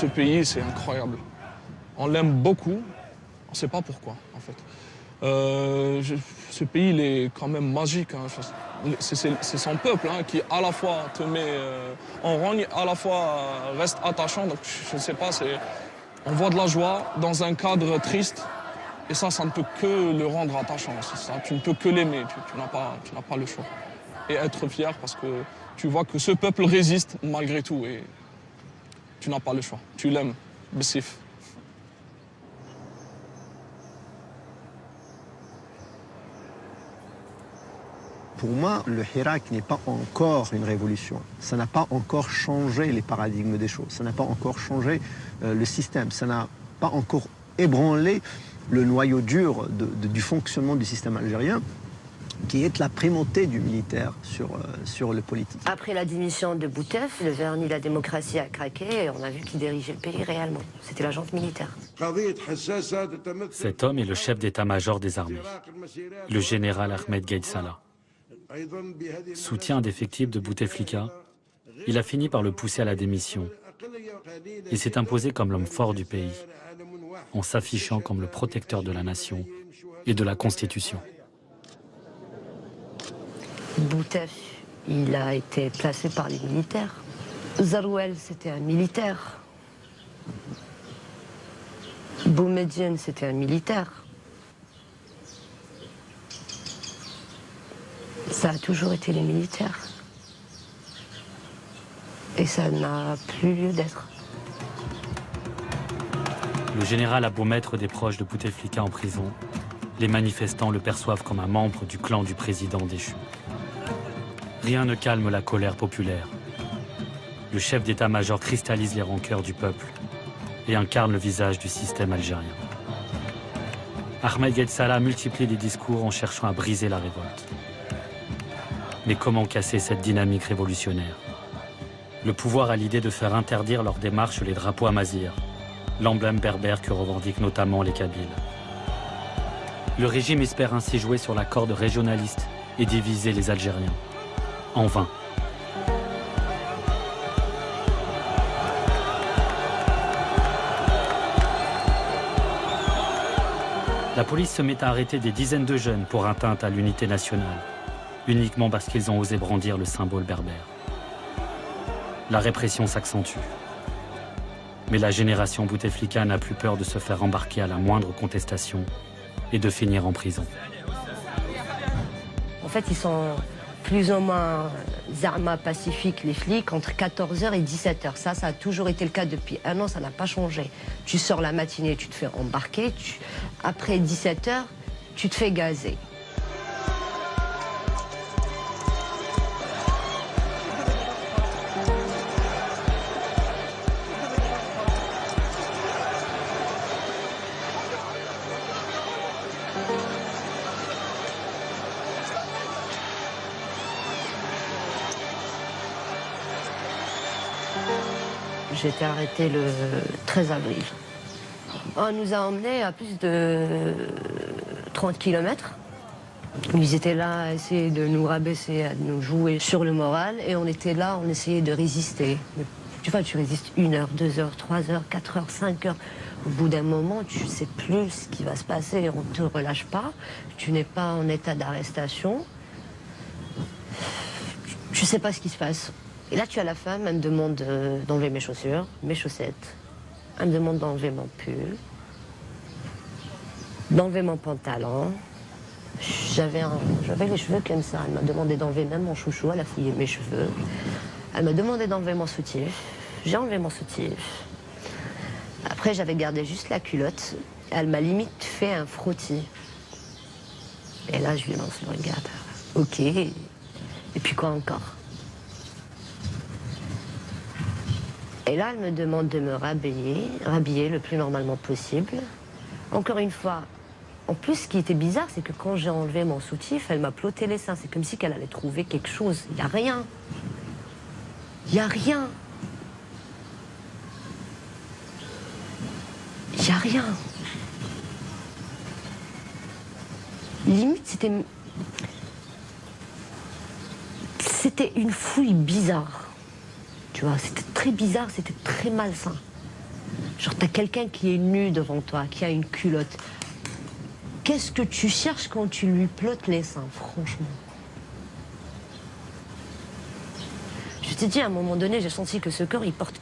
ce pays, c'est incroyable. On l'aime beaucoup, on ne sait pas pourquoi, en fait. Ce pays, il est quand même magique. Hein. C'est son peuple hein, qui, à la fois, te met en rogne, à la fois reste attachant. Donc, je ne sais pas, on voit de la joie dans un cadre triste. Et ça ne peut que le rendre attachant. Ça. Tu ne peux que l'aimer, tu n'as pas le choix. Et être fier parce que tu vois que ce peuple résiste malgré tout. Et tu n'as pas le choix. Tu l'aimes. Bessif. Pour moi, le Hirak n'est pas encore une révolution. Ça n'a pas encore changé les paradigmes des choses. Ça n'a pas encore changé le système. Ça n'a pas encore ébranlé le noyau dur du fonctionnement du système algérien, qui est la primauté du militaire sur le politique. Après la démission de Boutef, le vernis de la démocratie a craqué et on a vu qui dirigeait le pays réellement. C'était la junte militaire. Cet homme est le chef d'état-major des armées, le général Ahmed Gaïd Salah. Soutien indéfectible de Bouteflika, il a fini par le pousser à la démission et s'est imposé comme l'homme fort du pays, en s'affichant comme le protecteur de la nation et de la Constitution. Boutef, il a été placé par les militaires. Zarouel, c'était un militaire. Boumediene, c'était un militaire. Ça a toujours été les militaires. Et ça n'a plus lieu d'être. Le général a beau mettre des proches de Bouteflika en prison, les manifestants le perçoivent comme un membre du clan du président déchu. Rien ne calme la colère populaire. Le chef d'état-major cristallise les rancœurs du peuple et incarne le visage du système algérien. Ahmed Gaïd Salah multiplie les discours en cherchant à briser la révolte. Mais comment casser cette dynamique révolutionnaire? Le pouvoir a l'idée de faire interdire leurs démarches les drapeaux amazirs, l'emblème berbère que revendiquent notamment les Kabyles. Le régime espère ainsi jouer sur la corde régionaliste et diviser les Algériens. En vain. La police se met à arrêter des dizaines de jeunes pour atteinte à l'unité nationale, uniquement parce qu'ils ont osé brandir le symbole berbère. La répression s'accentue. Mais la génération Bouteflika n'a plus peur de se faire embarquer à la moindre contestation et de finir en prison. En fait, ils sont plus ou moins zarma pacifiques, les flics, entre 14h et 17h. Ça a toujours été le cas depuis un an, ça n'a pas changé. Tu sors la matinée, tu te fais embarquer. Après 17h, tu te fais gazer. J'ai été arrêtée le 13 avril. On nous a emmenés à plus de 30 km. Ils étaient là à essayer de nous rabaisser, à nous jouer sur le moral. Et on était là, on essayait de résister. Tu vois, tu résistes 1 heure, 2 heures, 3 heures, 4 heures, 5 heures. Au bout d'un moment, tu ne sais plus ce qui va se passer. On ne te relâche pas. Tu n'es pas en état d'arrestation. Tu ne sais pas ce qui se passe. Et là, tu as la femme, elle me demande d'enlever mes chaussures, mes chaussettes. Elle me demande d'enlever mon pull, d'enlever mon pantalon. J'avais les cheveux comme ça. Elle m'a demandé d'enlever même mon chouchou, elle a fouillé mes cheveux. Elle m'a demandé d'enlever mon soutif. J'ai enlevé mon soutif. Après, j'avais gardé juste la culotte. Elle m'a limite fait un frottis. Et là, je lui lance le regard. Ok. Et puis quoi encore? Et là, elle me demande de me rhabiller le plus normalement possible. Encore une fois, en plus, ce qui était bizarre, c'est que quand j'ai enlevé mon soutif, elle m'a ploté les seins. C'est comme si qu'elle allait trouver quelque chose. Il n'y a rien. Il n'y a rien. Il n'y a rien. Limite, c'était une fouille bizarre. Tu vois, c'était très bizarre, c'était très malsain. Genre, t'as quelqu'un qui est nu devant toi, qui a une culotte. Qu'est-ce que tu cherches quand tu lui plottes les seins, franchement? Je t'ai dit, à un moment donné, j'ai senti que ce corps, il porte...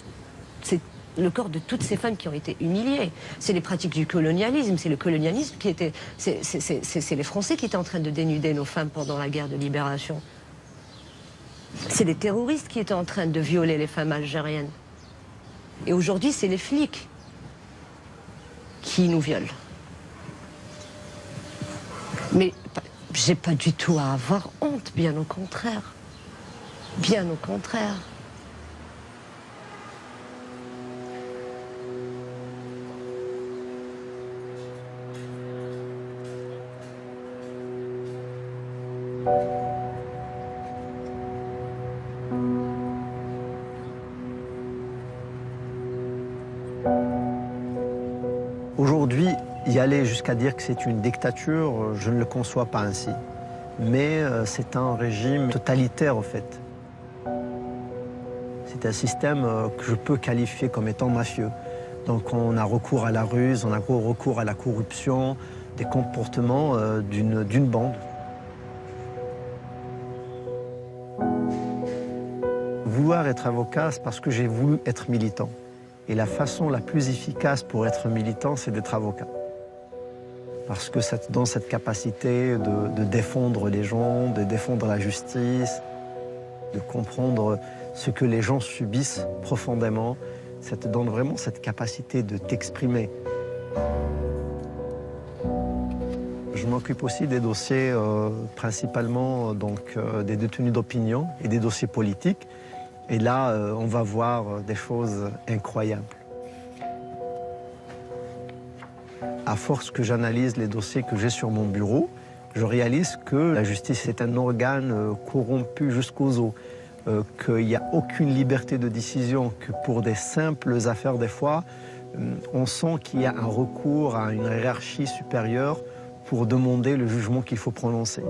C'est le corps de toutes ces femmes qui ont été humiliées. C'est les pratiques du colonialisme, c'est le colonialisme qui était... C'est les Français qui étaient en train de dénuder nos femmes pendant la guerre de libération. C'est les terroristes qui étaient en train de violer les femmes algériennes. Et aujourd'hui, c'est les flics qui nous violent. Mais j'ai pas du tout à avoir honte, bien au contraire. Bien au contraire. Aujourd'hui, y aller jusqu'à dire que c'est une dictature, je ne le conçois pas ainsi. Mais c'est un régime totalitaire, en fait. C'est un système que je peux qualifier comme étant mafieux. Donc on a recours à la ruse, on a recours à la corruption, des comportements d'une bande. Vouloir être avocat, c'est parce que j'ai voulu être militant. Et la façon la plus efficace pour être militant, c'est d'être avocat. Parce que ça te donne cette capacité de défendre les gens, de défendre la justice, de comprendre ce que les gens subissent profondément. Ça te donne vraiment cette capacité de t'exprimer. Je m'occupe aussi des dossiers principalement des détenus d'opinion et des dossiers politiques. Et là, on va voir des choses incroyables. À force que j'analyse les dossiers que j'ai sur mon bureau, je réalise que la justice est un organe corrompu jusqu'aux os, qu'il n'y a aucune liberté de décision, que pour des simples affaires, des fois, on sent qu'il y a un recours à une hiérarchie supérieure pour demander le jugement qu'il faut prononcer.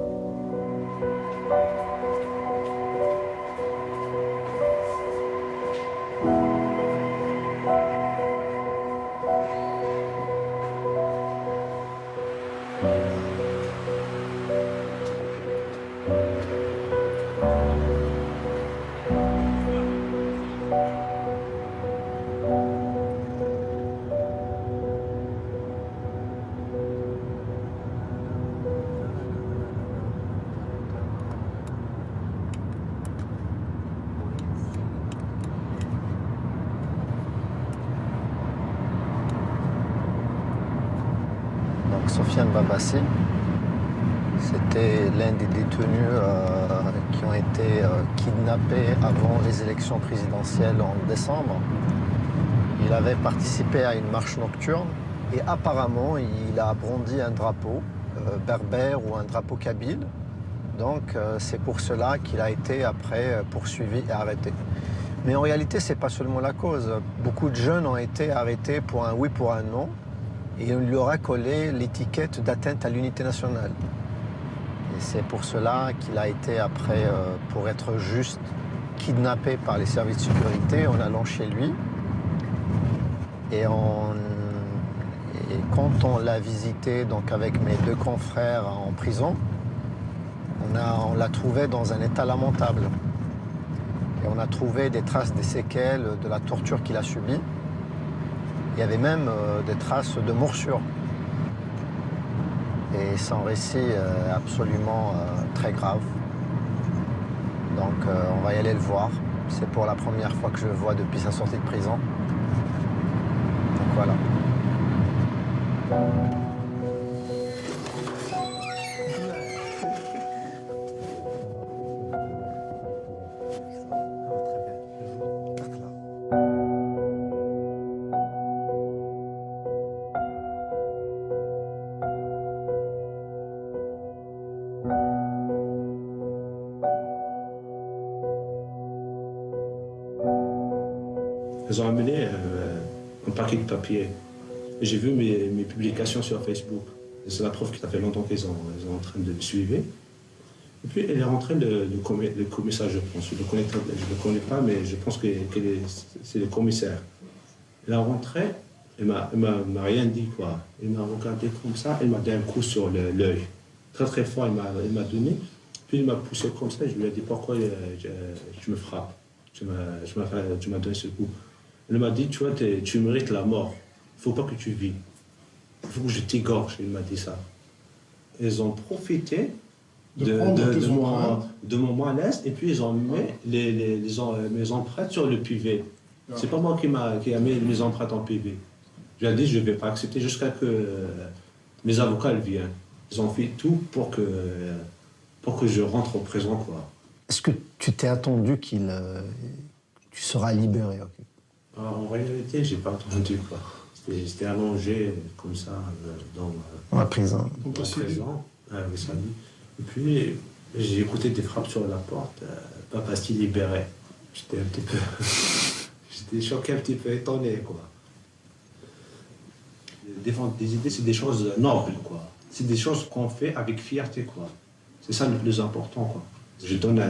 Sofiane Babassi, c'était l'un des détenus qui ont été kidnappés avant les élections présidentielles en décembre. Il avait participé à une marche nocturne et apparemment il a brandi un drapeau berbère ou un drapeau kabyle. Donc c'est pour cela qu'il a été après poursuivi et arrêté. Mais en réalité, c'est pas seulement la cause. Beaucoup de jeunes ont été arrêtés pour un oui, pour un non. Et on lui aura collé l'étiquette d'atteinte à l'unité nationale. Et c'est pour cela qu'il a été après, pour être juste, kidnappé par les services de sécurité en allant chez lui. Et quand on l'a visité donc avec mes deux confrères en prison, on l'a trouvé dans un état lamentable. Et on a trouvé des traces des séquelles de la torture qu'il a subie. Il y avait même des traces de morsures. Et son récit absolument très grave. Donc on va y aller le voir. C'est pour la première fois que je le vois depuis sa sortie de prison. Donc voilà. Ils ont amené un paquet de papier. J'ai vu mes publications sur Facebook. C'est la preuve que ça fait longtemps qu'ils sont en train de me suivre. Et puis elle est rentrée, le commissaire, je pense. Je ne le connais pas, mais je pense que c'est le commissaire. Elle est rentrée, Il m'a rien dit, quoi. Il m'a regardé comme ça, il m'a donné un coup sur l'œil. Très très fort, il m'a donné. Puis il m'a poussé comme ça, je lui ai dit pourquoi je me frappe. Tu m'as donné ce coup. Il m'a dit, tu vois, tu mérites la mort. Il ne faut pas que tu vis. Il faut que je t'égorge, il m'a dit ça. Ils ont profité de mon malaise et puis ils ont mis mes empreintes sur le PV. C'est pas moi qui a mis mes empreintes en PV. J'ai dit je ne vais pas accepter jusqu'à que mes avocats viennent. Ils ont fait tout pour que je rentre en prison, quoi. Est-ce que tu t'es attendu tu seras libéré? En réalité, j'ai pas attendu, quoi. C'était allongé comme ça dans la prison. Et puis j'ai écouté des frappes sur la porte. Papa s'est libéré. J'étais un petit peu, j'étais choqué, un petit peu étonné, quoi. Défendre des idées, c'est des choses nobles, quoi. C'est des choses qu'on fait avec fierté, quoi. C'est ça le plus important, quoi. Je donne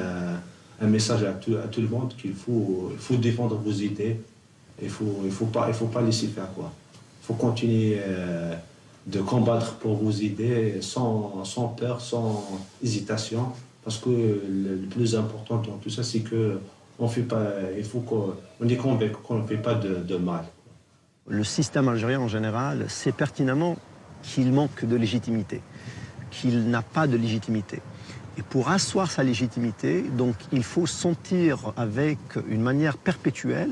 un message à tout le monde qu'il faut défendre vos idées. Il faut pas laisser faire, quoi. Il faut continuer de combattre pour vos idées sans peur, sans hésitation. Parce que le plus important dans tout ça, c'est qu'on fait pas. Il faut qu'on est convaincu qu'on ne fait pas de mal. Le système algérien en général sait pertinemment qu'il manque de légitimité, qu'il n'a pas de légitimité. Et pour asseoir sa légitimité, donc, il faut sentir avec une manière perpétuelle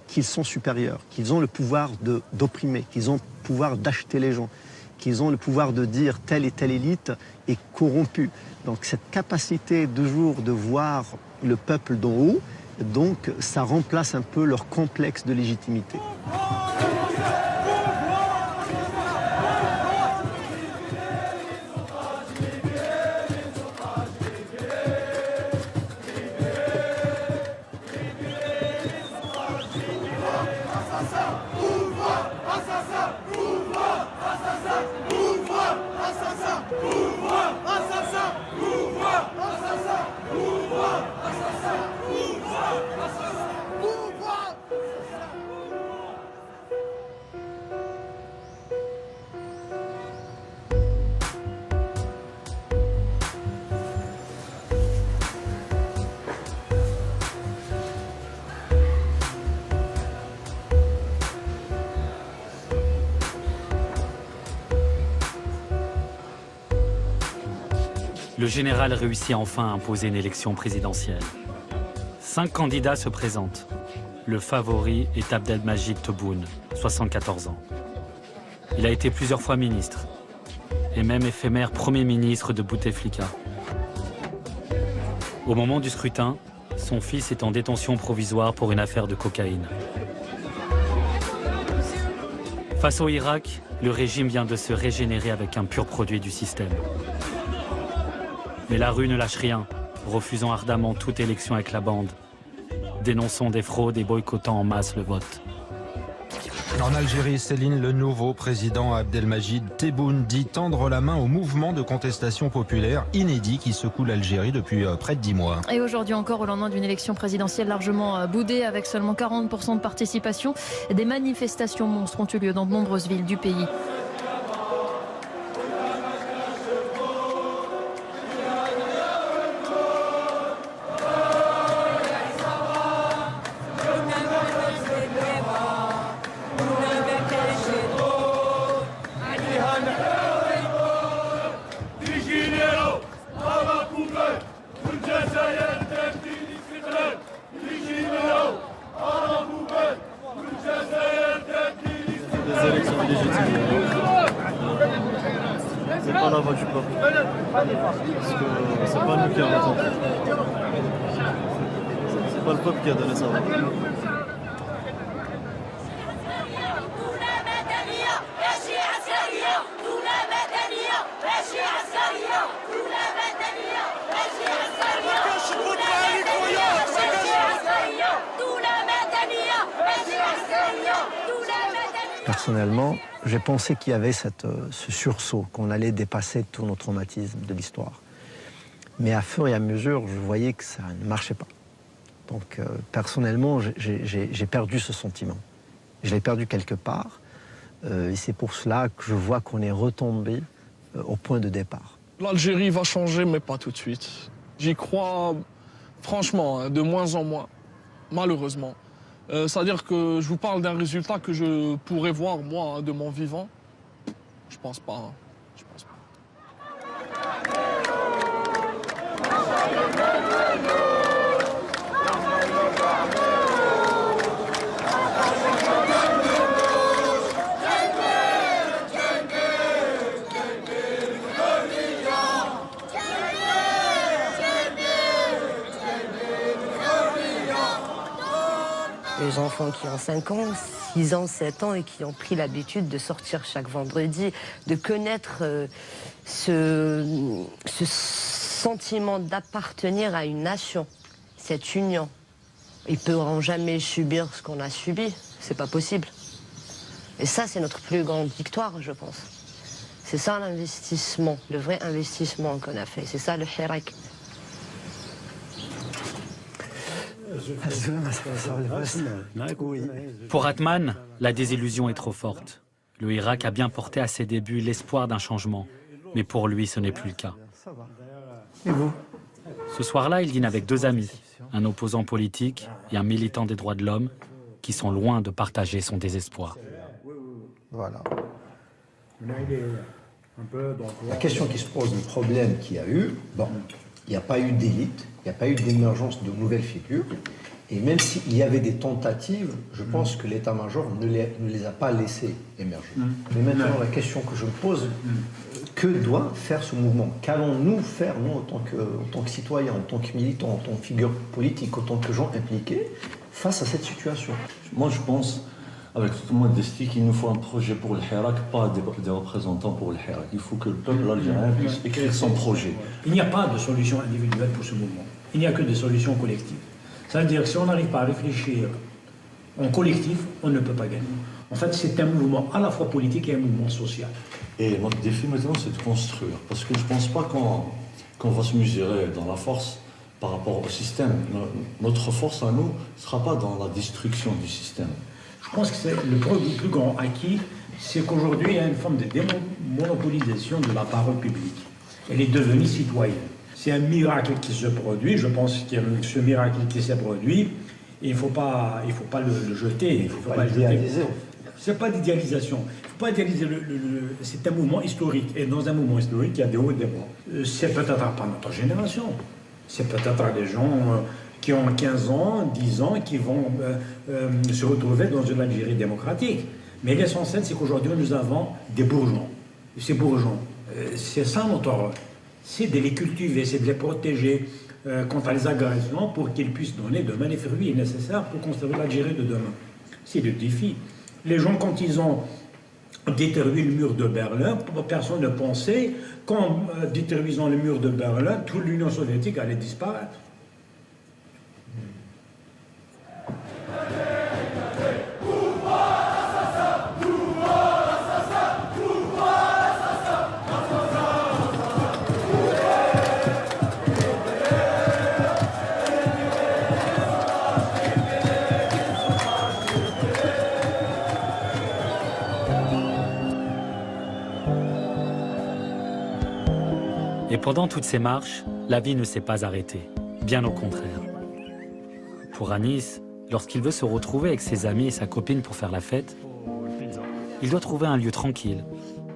qu'ils sont supérieurs, qu'ils ont le pouvoir d'opprimer, qu'ils ont le pouvoir d'acheter les gens, qu'ils ont le pouvoir de dire telle et telle élite est corrompue. Donc cette capacité toujours de voir le peuple d'en haut, donc ça remplace un peu leur complexe de légitimité. Le général réussit enfin à imposer une élection présidentielle. 5 candidats se présentent. Le favori est Abdelmajid Tebboune, 74 ans. Il a été plusieurs fois ministre, et même éphémère Premier ministre de Bouteflika. Au moment du scrutin, son fils est en détention provisoire pour une affaire de cocaïne. Face au Irak, le régime vient de se régénérer avec un pur produit du système. Mais la rue ne lâche rien, refusant ardemment toute élection avec la bande, dénonçant des fraudes et boycottant en masse le vote. En Algérie, Céline, le nouveau président Abdelmajid Tebboune dit tendre la main au mouvement de contestation populaire inédit qui secoue l'Algérie depuis près de 10 mois. Et aujourd'hui encore, au lendemain d'une élection présidentielle largement boudée avec seulement 40% de participation, des manifestations monstres ont eu lieu dans de nombreuses villes du pays. C'est pas la voix du peuple. Parce que c'est pas nous qui avons voté. C'est pas le peuple qui a donné sa voix. Personnellement, j'ai pensé qu'il y avait ce sursaut, qu'on allait dépasser tout notre traumatisme de l'histoire. Mais à fur et à mesure, je voyais que ça ne marchait pas. Donc personnellement, j'ai perdu ce sentiment. Je l'ai perdu quelque part. Et c'est pour cela que je vois qu'on est retombé au point de départ. L'Algérie va changer, mais pas tout de suite. J'y crois, franchement, hein, de moins en moins, malheureusement. C'est-à-dire que je vous parle d'un résultat que je pourrais voir, moi, hein, de mon vivant. Je pense pas. Hein. Je pense pas. Les enfants qui ont 5 ans, 6 ans, 7 ans et qui ont pris l'habitude de sortir chaque vendredi, de connaître ce sentiment d'appartenir à une nation, cette union. Ils ne pourront jamais subir ce qu'on a subi, c'est pas possible. Et ça, c'est notre plus grande victoire, je pense. C'est ça l'investissement, le vrai investissement qu'on a fait. C'est ça le hirak. Pour Atman, la désillusion est trop forte. Le Hirak a bien porté à ses débuts l'espoir d'un changement, mais pour lui, ce n'est plus le cas. Et vous? Ce soir-là, il dîne avec 2 amis, un opposant politique et un militant des droits de l'homme, qui sont loin de partager son désespoir. Voilà. La question qui se pose, le problème qu'il y a eu, bon, il n'y a pas eu d'élite, il n'y a pas eu d'émergence de nouvelles figures. Et même s'il y avait des tentatives, je pense que l'état-major ne les a pas laissés émerger. Mais maintenant, la question que je me pose, que doit faire ce mouvement? Qu'allons-nous faire, nous, en tant que citoyens, en tant que militants, en tant que figures politiques, en tant que gens impliqués, face à cette situation? Moi, je pense, avec tout le monde modestie, qu'il nous faut un projet pour le Hirak, pas des représentants pour le Hirak. Il faut que le peuple algérien puisse écrire son projet. Il n'y a pas de solution individuelle pour ce mouvement. Il n'y a que des solutions collectives. C'est-à-dire que si on n'arrive pas à réfléchir en collectif, on ne peut pas gagner. En fait, c'est un mouvement à la fois politique et un mouvement social. Et notre défi maintenant, c'est de construire. Parce que je ne pense pas qu'on va se mesurer dans la force par rapport au système. Notre force à nous ne sera pas dans la destruction du système. Je pense que c'est le plus grand acquis, c'est qu'aujourd'hui, il y a une forme de démonopolisation de la parole publique. Elle est devenue citoyenne. C'est un miracle qui se produit, je pense qu'il y a ce miracle qui s'est produit, et il ne faut pas le jeter. Il ne faut pas l'idéaliser. Ce n'est pas d'idéalisation. Il ne faut pas idéaliser c'est un mouvement historique. Et dans un mouvement historique, il y a des hauts et des bas. C'est peut-être pas notre génération. C'est peut-être des gens qui ont 15 ans, 10 ans, qui vont se retrouver dans une Algérie démocratique. Mais l'essentiel, c'est qu'aujourd'hui, nous avons des bourgeons. Et ces bourgeons, c'est ça notre rôle. C'est de les cultiver, c'est de les protéger contre les agressions pour qu'ils puissent donner demain les fruits nécessaires pour construire l'Algérie de demain. C'est le défi. Les gens, quand ils ont détruit le mur de Berlin, personne ne pensait qu'en détruisant le mur de Berlin, toute l'Union soviétique allait disparaître. Et pendant toutes ces marches, la vie ne s'est pas arrêtée, bien au contraire. Pour Anis, lorsqu'il veut se retrouver avec ses amis et sa copine pour faire la fête, il doit trouver un lieu tranquille,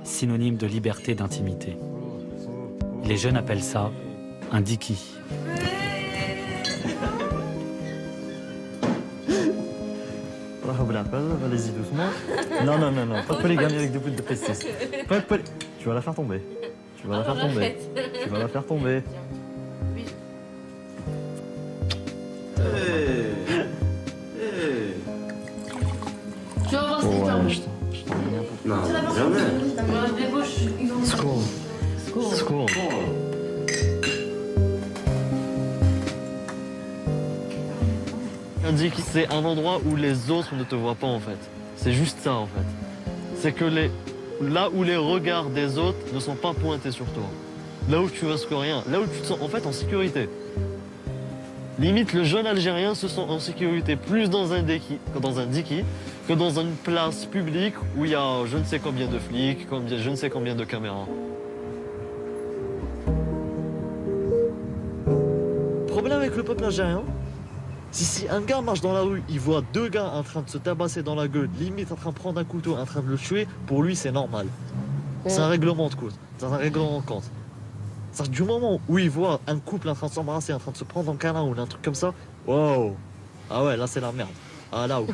synonyme de liberté et d'intimité. Les jeunes appellent ça un diki. Allez-y doucement. Non, non, non, non, pas de polygamie avec des bouts de pestis. Pas de Tu vas la faire tomber. Tu vas la faire tomber. Tu vas la faire tomber. Tu vas voir ce qu'il t'en je t'en Non, jamais. Secours. Secours. On dit que c'est un endroit où les autres ne te voient pas en fait. C'est juste ça en fait. C'est que là où les regards des autres ne sont pas pointés sur toi. Là où tu risques rien. Là où tu te sens en fait en sécurité. Limite, le jeune Algérien se sent en sécurité plus dans un diki que dans une place publique où il y a je ne sais combien de flics, je ne sais combien de caméras. Le problème avec le peuple algérien, si un gars marche dans la rue, il voit deux gars en train de se tabasser dans la gueule, limite en train de prendre un couteau, en train de le tuer, pour lui c'est normal. C'est un règlement de compte. C'est un règlement de compte. C'est-à-dire du moment où il voit un couple en train de s'embrasser, en train de se prendre en câlin ou un truc comme ça, wow. Ah ouais, là c'est la merde. Ah là où.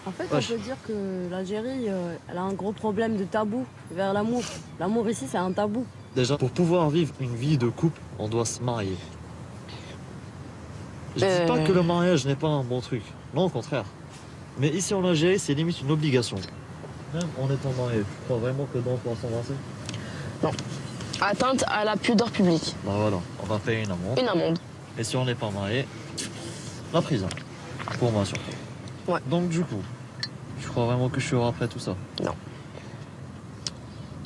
En fait, on peut dire que l'Algérie, elle a un gros problème de tabou vers l'amour. L'amour ici, c'est un tabou. Déjà, pour pouvoir vivre une vie de couple, on doit se marier. Je dis pas que le mariage n'est pas un bon truc. Non, au contraire. Mais ici en Algérie, c'est limite une obligation. Même en étant marié, tu crois vraiment que dans pouvoir s'embrasser? Non. Atteinte à la pudeur publique. Bah voilà, on va payer une amende. Une amende. Et si on n'est pas marié, la prison. Pour moi surtout. Ouais. Donc du coup, tu crois vraiment que je suis après tout ça? Non.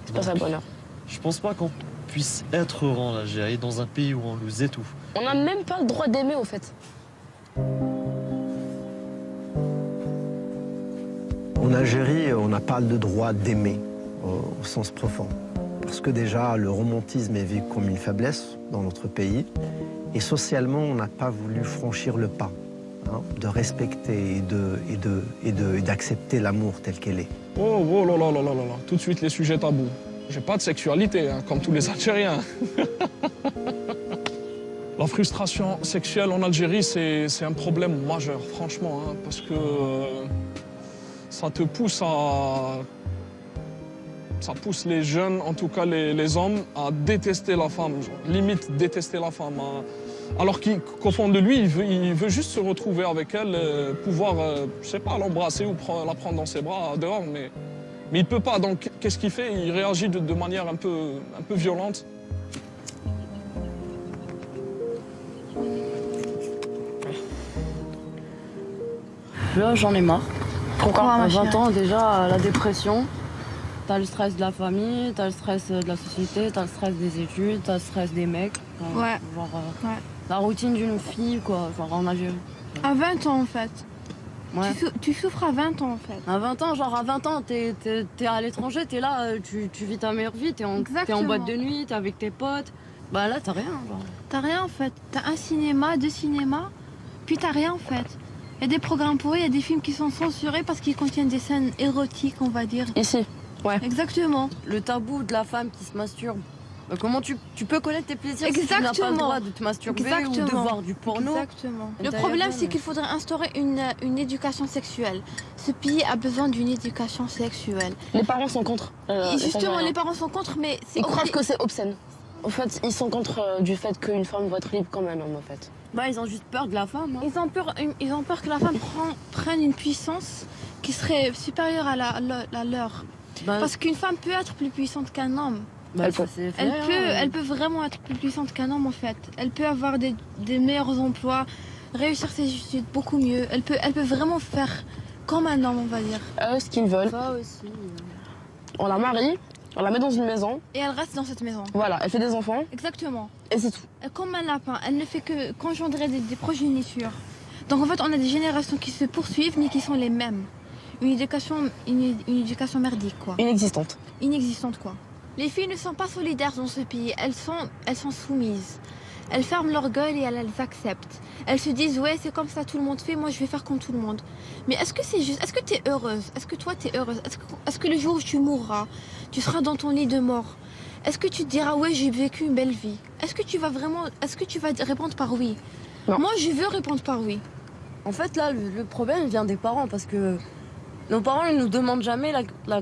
C'est pas ça le bonheur. Je pense pas qu'on puisse être heureux en Algérie dans un pays où on nous étouffe. On n'a même pas le droit d'aimer au fait. En Algérie, on n'a pas le droit d'aimer au sens profond. Parce que déjà, le romantisme est vu comme une faiblesse dans notre pays. Et socialement, on n'a pas voulu franchir le pas de respecter et d'accepter l'amour tel qu'elle est. Oh là là là là là là, tout de suite les sujets tabous. J'ai pas de sexualité, comme tous les Algériens. La frustration sexuelle en Algérie, c'est un problème majeur, franchement, parce que ça te pousse à... Ça pousse les jeunes, en tout cas les hommes, à détester la femme, limite détester la femme. Alors qu'au fond de lui, il veut juste se retrouver avec elle, pouvoir, je sais pas, l'embrasser ou la prendre dans ses bras dehors, mais il peut pas. Donc qu'est-ce qu'il fait? Il réagit de manière un peu violente. Là, j'en ai marre. Pourquoi? À 20 ans, déjà, la dépression. T'as le stress de la famille, t'as le stress de la société, t'as le stress des études, t'as le stress des mecs. Ouais. Genre, la routine d'une fille, quoi, genre en Algérie. À 20 ans, en fait. Ouais. Tu souffres à 20 ans, en fait. À 20 ans, genre à 20 ans, t'es à l'étranger, t'es là, tu vis ta meilleure vie, t'es en boîte de nuit, t'es avec tes potes. Bah là, t'as rien, genre. T'as rien, en fait. T'as un cinéma, deux cinémas, puis t'as rien, en fait. Il y a des programmes pourris, il y a des films qui sont censurés parce qu'ils contiennent des scènes érotiques, on va dire. Ici, ouais. Exactement. Le tabou de la femme qui se masturbe. Comment tu peux connaître tes plaisirs si tu n'as pas le droit de te masturber ou de voir du porno? Exactement. Le problème, c'est qu'il faudrait instaurer une éducation sexuelle. Ce pays a besoin d'une éducation sexuelle. Les parents sont contre. Justement, les parents sont contre, mais... Ils croient que c'est obscène. En fait, ils sont contre du fait qu'une femme doit être libre comme un homme, en fait. Bah, ils ont juste peur de la femme. Ils ont peur que la femme prenne une puissance qui serait supérieure à la leur. Bah, parce qu'une femme peut être plus puissante qu'un homme. Bah, elle peut vraiment être plus puissante qu'un homme, en fait. Elle peut avoir des meilleurs emplois, réussir ses études beaucoup mieux. Elle peut vraiment faire comme un homme, on va dire. Ce qu'ils veulent. Ça aussi. On la marie, on la met dans une maison. Et elle reste dans cette maison. Voilà, elle fait des enfants. Exactement. Et c'est tout. Comme un lapin, elle ne fait que congendrer des progénitures. Donc en fait, on a des générations qui se poursuivent, mais qui sont les mêmes. Une éducation merdique, quoi. Inexistante. Inexistante, quoi. Les filles ne sont pas solidaires dans ce pays, elles sont soumises. Elles ferment leur gueule et elles acceptent. Elles se disent, ouais, c'est comme ça, tout le monde fait, moi je vais faire comme tout le monde. Mais est-ce que c'est juste? Est-ce que tu es heureuse? Est-ce que toi tu es heureuse? Est-ce que le jour où tu mourras, tu seras dans ton lit de mort? Est-ce que tu te diras, ouais, j'ai vécu une belle vie? Est-ce que tu vas répondre par oui? Non. Moi, je veux répondre par oui. En fait, là, le problème vient des parents parce que nos parents ne nous demandent jamais la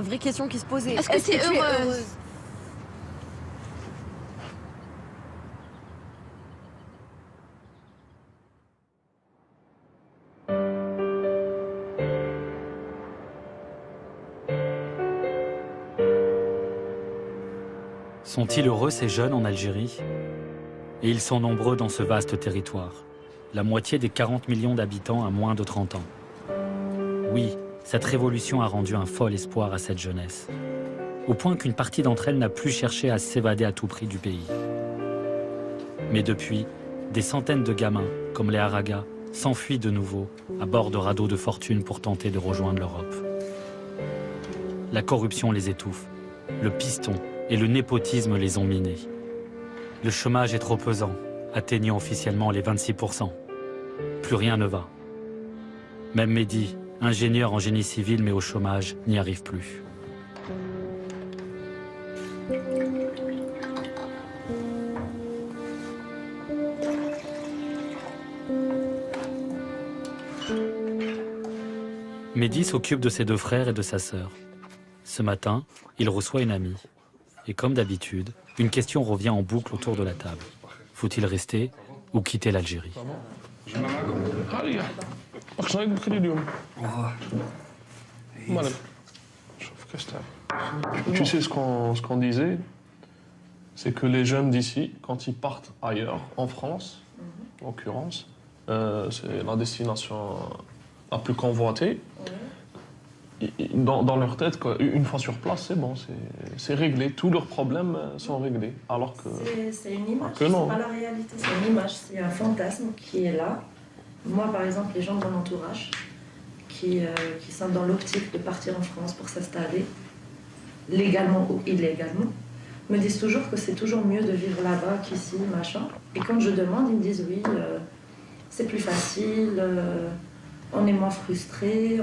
vraie question qui se posait. Est-ce que tu es heureuse? Sont-ils heureux ces jeunes en Algérie? Et ils sont nombreux dans ce vaste territoire. La moitié des 40 millions d'habitants a moins de 30 ans. Oui, cette révolution a rendu un fol espoir à cette jeunesse. Au point qu'une partie d'entre elles n'a plus cherché à s'évader à tout prix du pays. Mais depuis, des centaines de gamins, comme les Haragas, s'enfuient de nouveau à bord de radeaux de fortune pour tenter de rejoindre l'Europe. La corruption les étouffe, le piston et le népotisme les ont minés. Le chômage est trop pesant, atteignant officiellement les 26%. Plus rien ne va. Même Mehdi, ingénieur en génie civil mais au chômage, n'y arrive plus. Mehdi s'occupe de ses deux frères et de sa sœur. Ce matin, il reçoit une amie. Et comme d'habitude, une question revient en boucle autour de la table. Faut-il rester ou quitter l'Algérie? Tu sais ce qu'on disait, c'est que les jeunes d'ici, quand ils partent ailleurs, en France, en l'occurrence, c'est la destination la plus convoitée. Dans leur tête, quoi, une fois sur place, c'est bon, c'est réglé. Tous leurs problèmes sont réglés. Alors que c'est une image, c'est pas la réalité, c'est une image, c'est un fantasme qui est là. Moi, par exemple, les gens de mon entourage qui sont dans l'optique de partir en France pour s'installer, légalement ou illégalement, me disent toujours que c'est toujours mieux de vivre là-bas qu'ici, machin. Et quand je demande, ils me disent oui, c'est plus facile. On est moins frustré,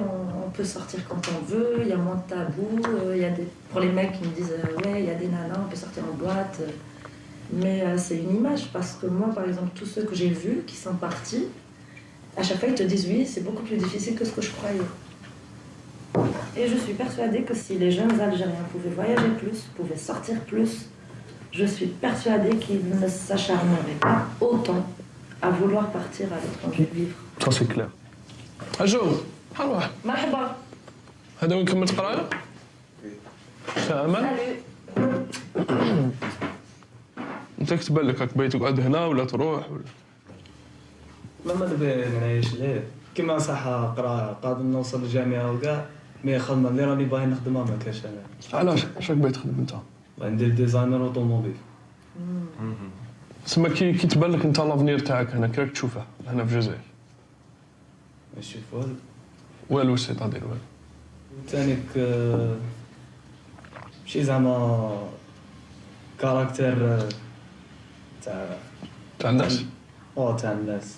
on peut sortir quand on veut, il y a moins de tabous. Pour les mecs qui me disent ouais, il y a des nanas, on peut sortir en boîte. Mais c'est une image parce que moi, par exemple, tous ceux que j'ai vus qui sont partis, à chaque fois ils te disent oui, c'est beaucoup plus difficile que ce que je croyais. Et je suis persuadée que si les jeunes Algériens pouvaient voyager plus, pouvaient sortir plus, je suis persuadée qu'ils ne s'acharneraient pas autant à vouloir partir à l'étranger vivre. Ça c'est clair. أجو حلوة مرحبا هذا وين كملت قراية؟ سامة؟ أنت كتبان لك راك باغي تقعد هنا ولا تروح ولا؟ ماما دابا نعيش ليه كيما صح قرايه قادر نوصل للجامعة وكاع مي خدمة اللي راني باغي نخدمها ما كاش أنا. علاش؟ اش راك باغي تخدم أنت؟ ندير ديزاينر أوتوموبيل. تسمى كي تبان لك أنت لافنير تاعك هنا كي راك تشوفه هنا في الجزائر؟ نشوف والو. والو سيتادير والو. تانيك شي زعما كاركتير تاع الناس. تاع الناس.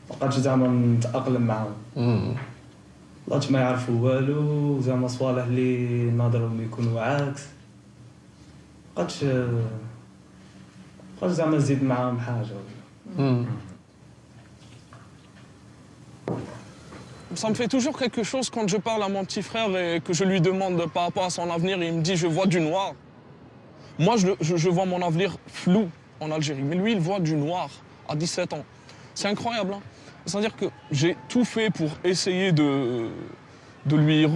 مابقاتش زعما نتأقلم معاهم. لاتش ما يعرفوا والو زعما صوالح اللي ناظرهم يكونوا عكس. مابقاتش زعما نزيد معاهم حاجة. Ça me fait toujours quelque chose quand je parle à mon petit frère et que je lui demande par rapport à son avenir. Il me dit, je vois du noir. Moi, je vois mon avenir flou en Algérie. Mais lui, il voit du noir à 17 ans. C'est incroyable. Hein. C'est-à-dire que j'ai tout fait pour essayer de lui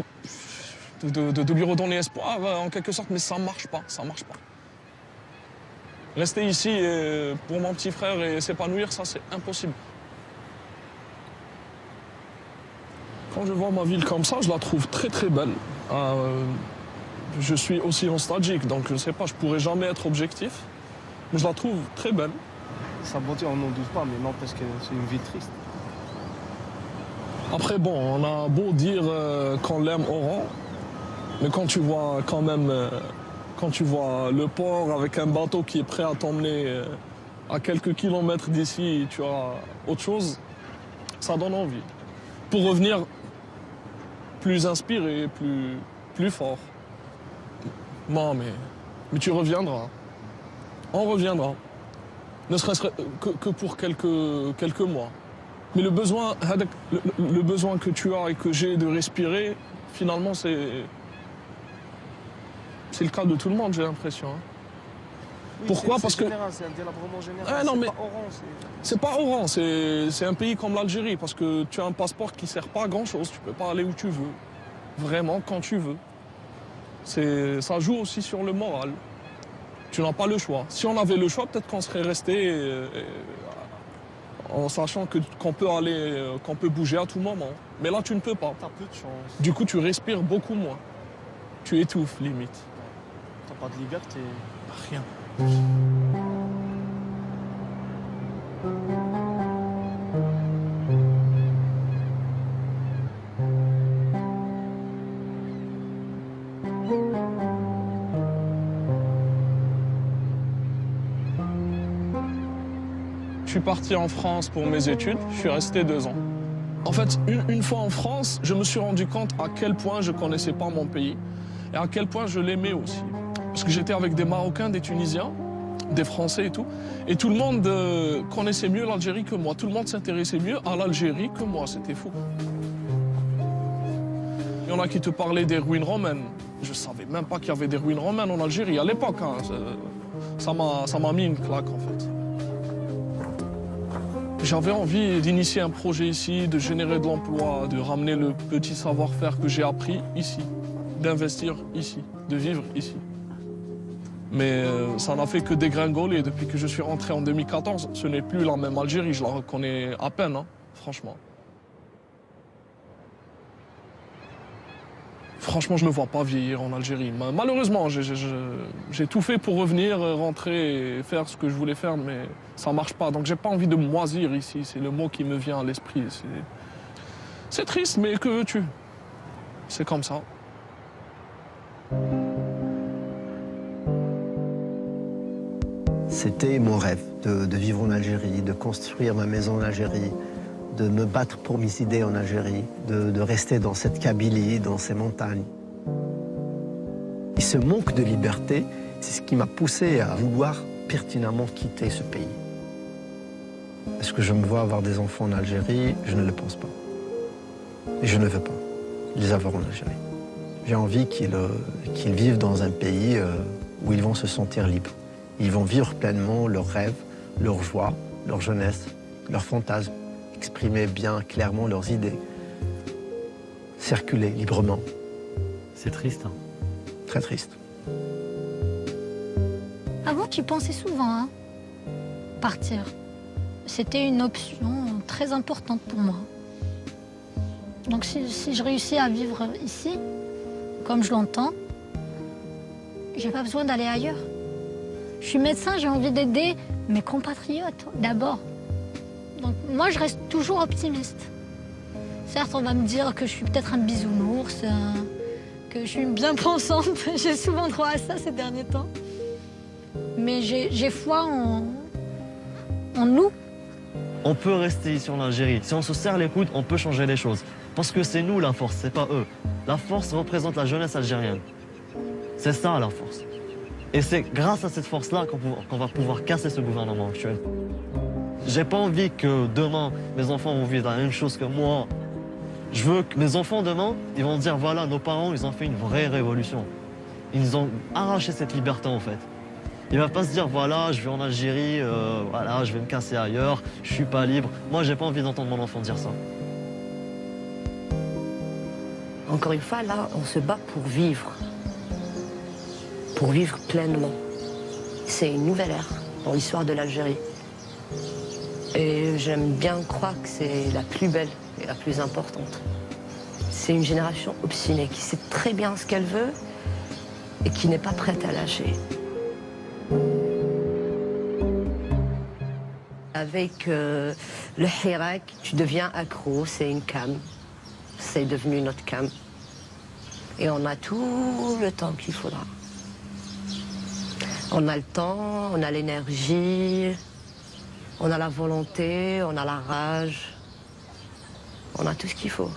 redonner espoir, en quelque sorte, mais ça marche pas. Ça marche pas. Rester ici pour mon petit frère et s'épanouir, ça, c'est impossible. Quand je vois ma ville comme ça, je la trouve très très belle. Je suis aussi nostalgique, donc je ne sais pas, je ne pourrais jamais être objectif. Mais je la trouve très belle. Sa beauté, on n'en doute pas, mais non, parce que c'est une vie triste. Après, bon, on a beau dire qu'on l'aime au rang, mais quand tu vois quand même, quand tu vois le port avec un bateau qui est prêt à t'emmener à quelques kilomètres d'ici, tu as autre chose, ça donne envie. Pour revenir plus inspiré, plus fort. Non, mais tu reviendras. On reviendra. Ne serait-ce que pour quelques mois. Mais le besoin que tu as et que j'ai de respirer, finalement, c'est le cas de tout le monde, j'ai l'impression. Hein. Oui, pourquoi? Parce que... C'est un délabrement général, ah, non, mais... pas Oran. C'est pas Oran, c'est un pays comme l'Algérie, parce que tu as un passeport qui sert pas à grand-chose, tu peux pas aller où tu veux, vraiment quand tu veux. Ça joue aussi sur le moral. Tu n'as pas le choix. Si on avait le choix, peut-être qu'on serait resté en sachant qu'on peut aller, qu'on peut bouger à tout moment. Mais là, tu ne peux pas. T'as peu de chance. Du coup, tu respires beaucoup moins. Tu étouffes, limite. T'as pas de liberté. Rien. suis parti en France pour mes études, je suis resté 2 ans. En fait, une fois en France, je me suis rendu compte à quel point je ne connaissais pas mon pays et à quel point je l'aimais aussi. Parce que j'étais avec des Marocains, des Tunisiens, des Français et tout le monde connaissait mieux l'Algérie que moi. Tout le monde s'intéressait mieux à l'Algérie que moi, c'était fou. Il y en a qui te parlaient des ruines romaines. Je ne savais même pas qu'il y avait des ruines romaines en Algérie à l'époque. Hein. Ça m'a mis une claque en fait. J'avais envie d'initier un projet ici, de générer de l'emploi, de ramener le petit savoir-faire que j'ai appris ici, d'investir ici, de vivre ici. Mais ça n'a fait que dégringoler. Depuis que je suis rentré en 2014, ce n'est plus la même Algérie, je la reconnais à peine, hein, franchement. Franchement, je ne me vois pas vieillir en Algérie. Malheureusement, j'ai tout fait pour revenir, rentrer et faire ce que je voulais faire, mais ça ne marche pas. Donc j'ai pas envie de moisir ici, c'est le mot qui me vient à l'esprit. C'est triste, mais que veux-tu? C'est comme ça. C'était mon rêve de vivre en Algérie, de construire ma maison en Algérie, de me battre pour mes idées en Algérie, de rester dans cette Kabylie, dans ces montagnes. Et ce manque de liberté, c'est ce qui m'a poussé à vouloir pertinemment quitter ce pays. Est-ce que je me vois avoir des enfants en Algérie? Je ne le pense pas. Et je ne veux pas les avoir en Algérie. J'ai envie qu'ils vivent dans un pays où ils vont se sentir libres. Ils vont vivre pleinement leurs rêves, leurs joies, leur jeunesse, leurs fantasmes, exprimer bien clairement leurs idées, circuler librement. C'est triste, hein? Très triste. Avant, j'y pensais souvent, hein, partir. C'était une option très importante pour moi. Donc si je réussis à vivre ici, comme je l'entends, j'ai pas besoin d'aller ailleurs. Je suis médecin, j'ai envie d'aider mes compatriotes d'abord. Donc moi, je reste toujours optimiste. Certes, on va me dire que je suis peut-être un bisounours, que je suis bien pensante. J'ai souvent droit à ça ces derniers temps. Mais j'ai foi en nous. On peut rester ici en Algérie. Si on se serre les coudes, on peut changer les choses. Parce que c'est nous la force, c'est pas eux. La force représente la jeunesse algérienne. C'est ça la force. Et c'est grâce à cette force-là qu'on va pouvoir casser ce gouvernement actuel. J'ai pas envie que demain, mes enfants vont vivre la même chose que moi. Je veux que mes enfants demain, ils vont dire voilà, nos parents, ils ont fait une vraie révolution. Ils nous ont arraché cette liberté en fait. Ils ne vont pas se dire voilà, je vais en Algérie, voilà, je vais me casser ailleurs, je suis pas libre. Moi, j'ai pas envie d'entendre mon enfant dire ça. Encore une fois, là, on se bat pour vivre pleinement. C'est une nouvelle ère dans l'histoire de l'Algérie. Et j'aime bien croire que c'est la plus belle et la plus importante. C'est une génération obstinée qui sait très bien ce qu'elle veut et qui n'est pas prête à lâcher. Avec le Hirak, tu deviens accro, c'est une cam. C'est devenu notre cam. Et on a tout le temps qu'il faudra. On a le temps, on a l'énergie, on a la volonté, on a la rage. On a tout ce qu'il faut.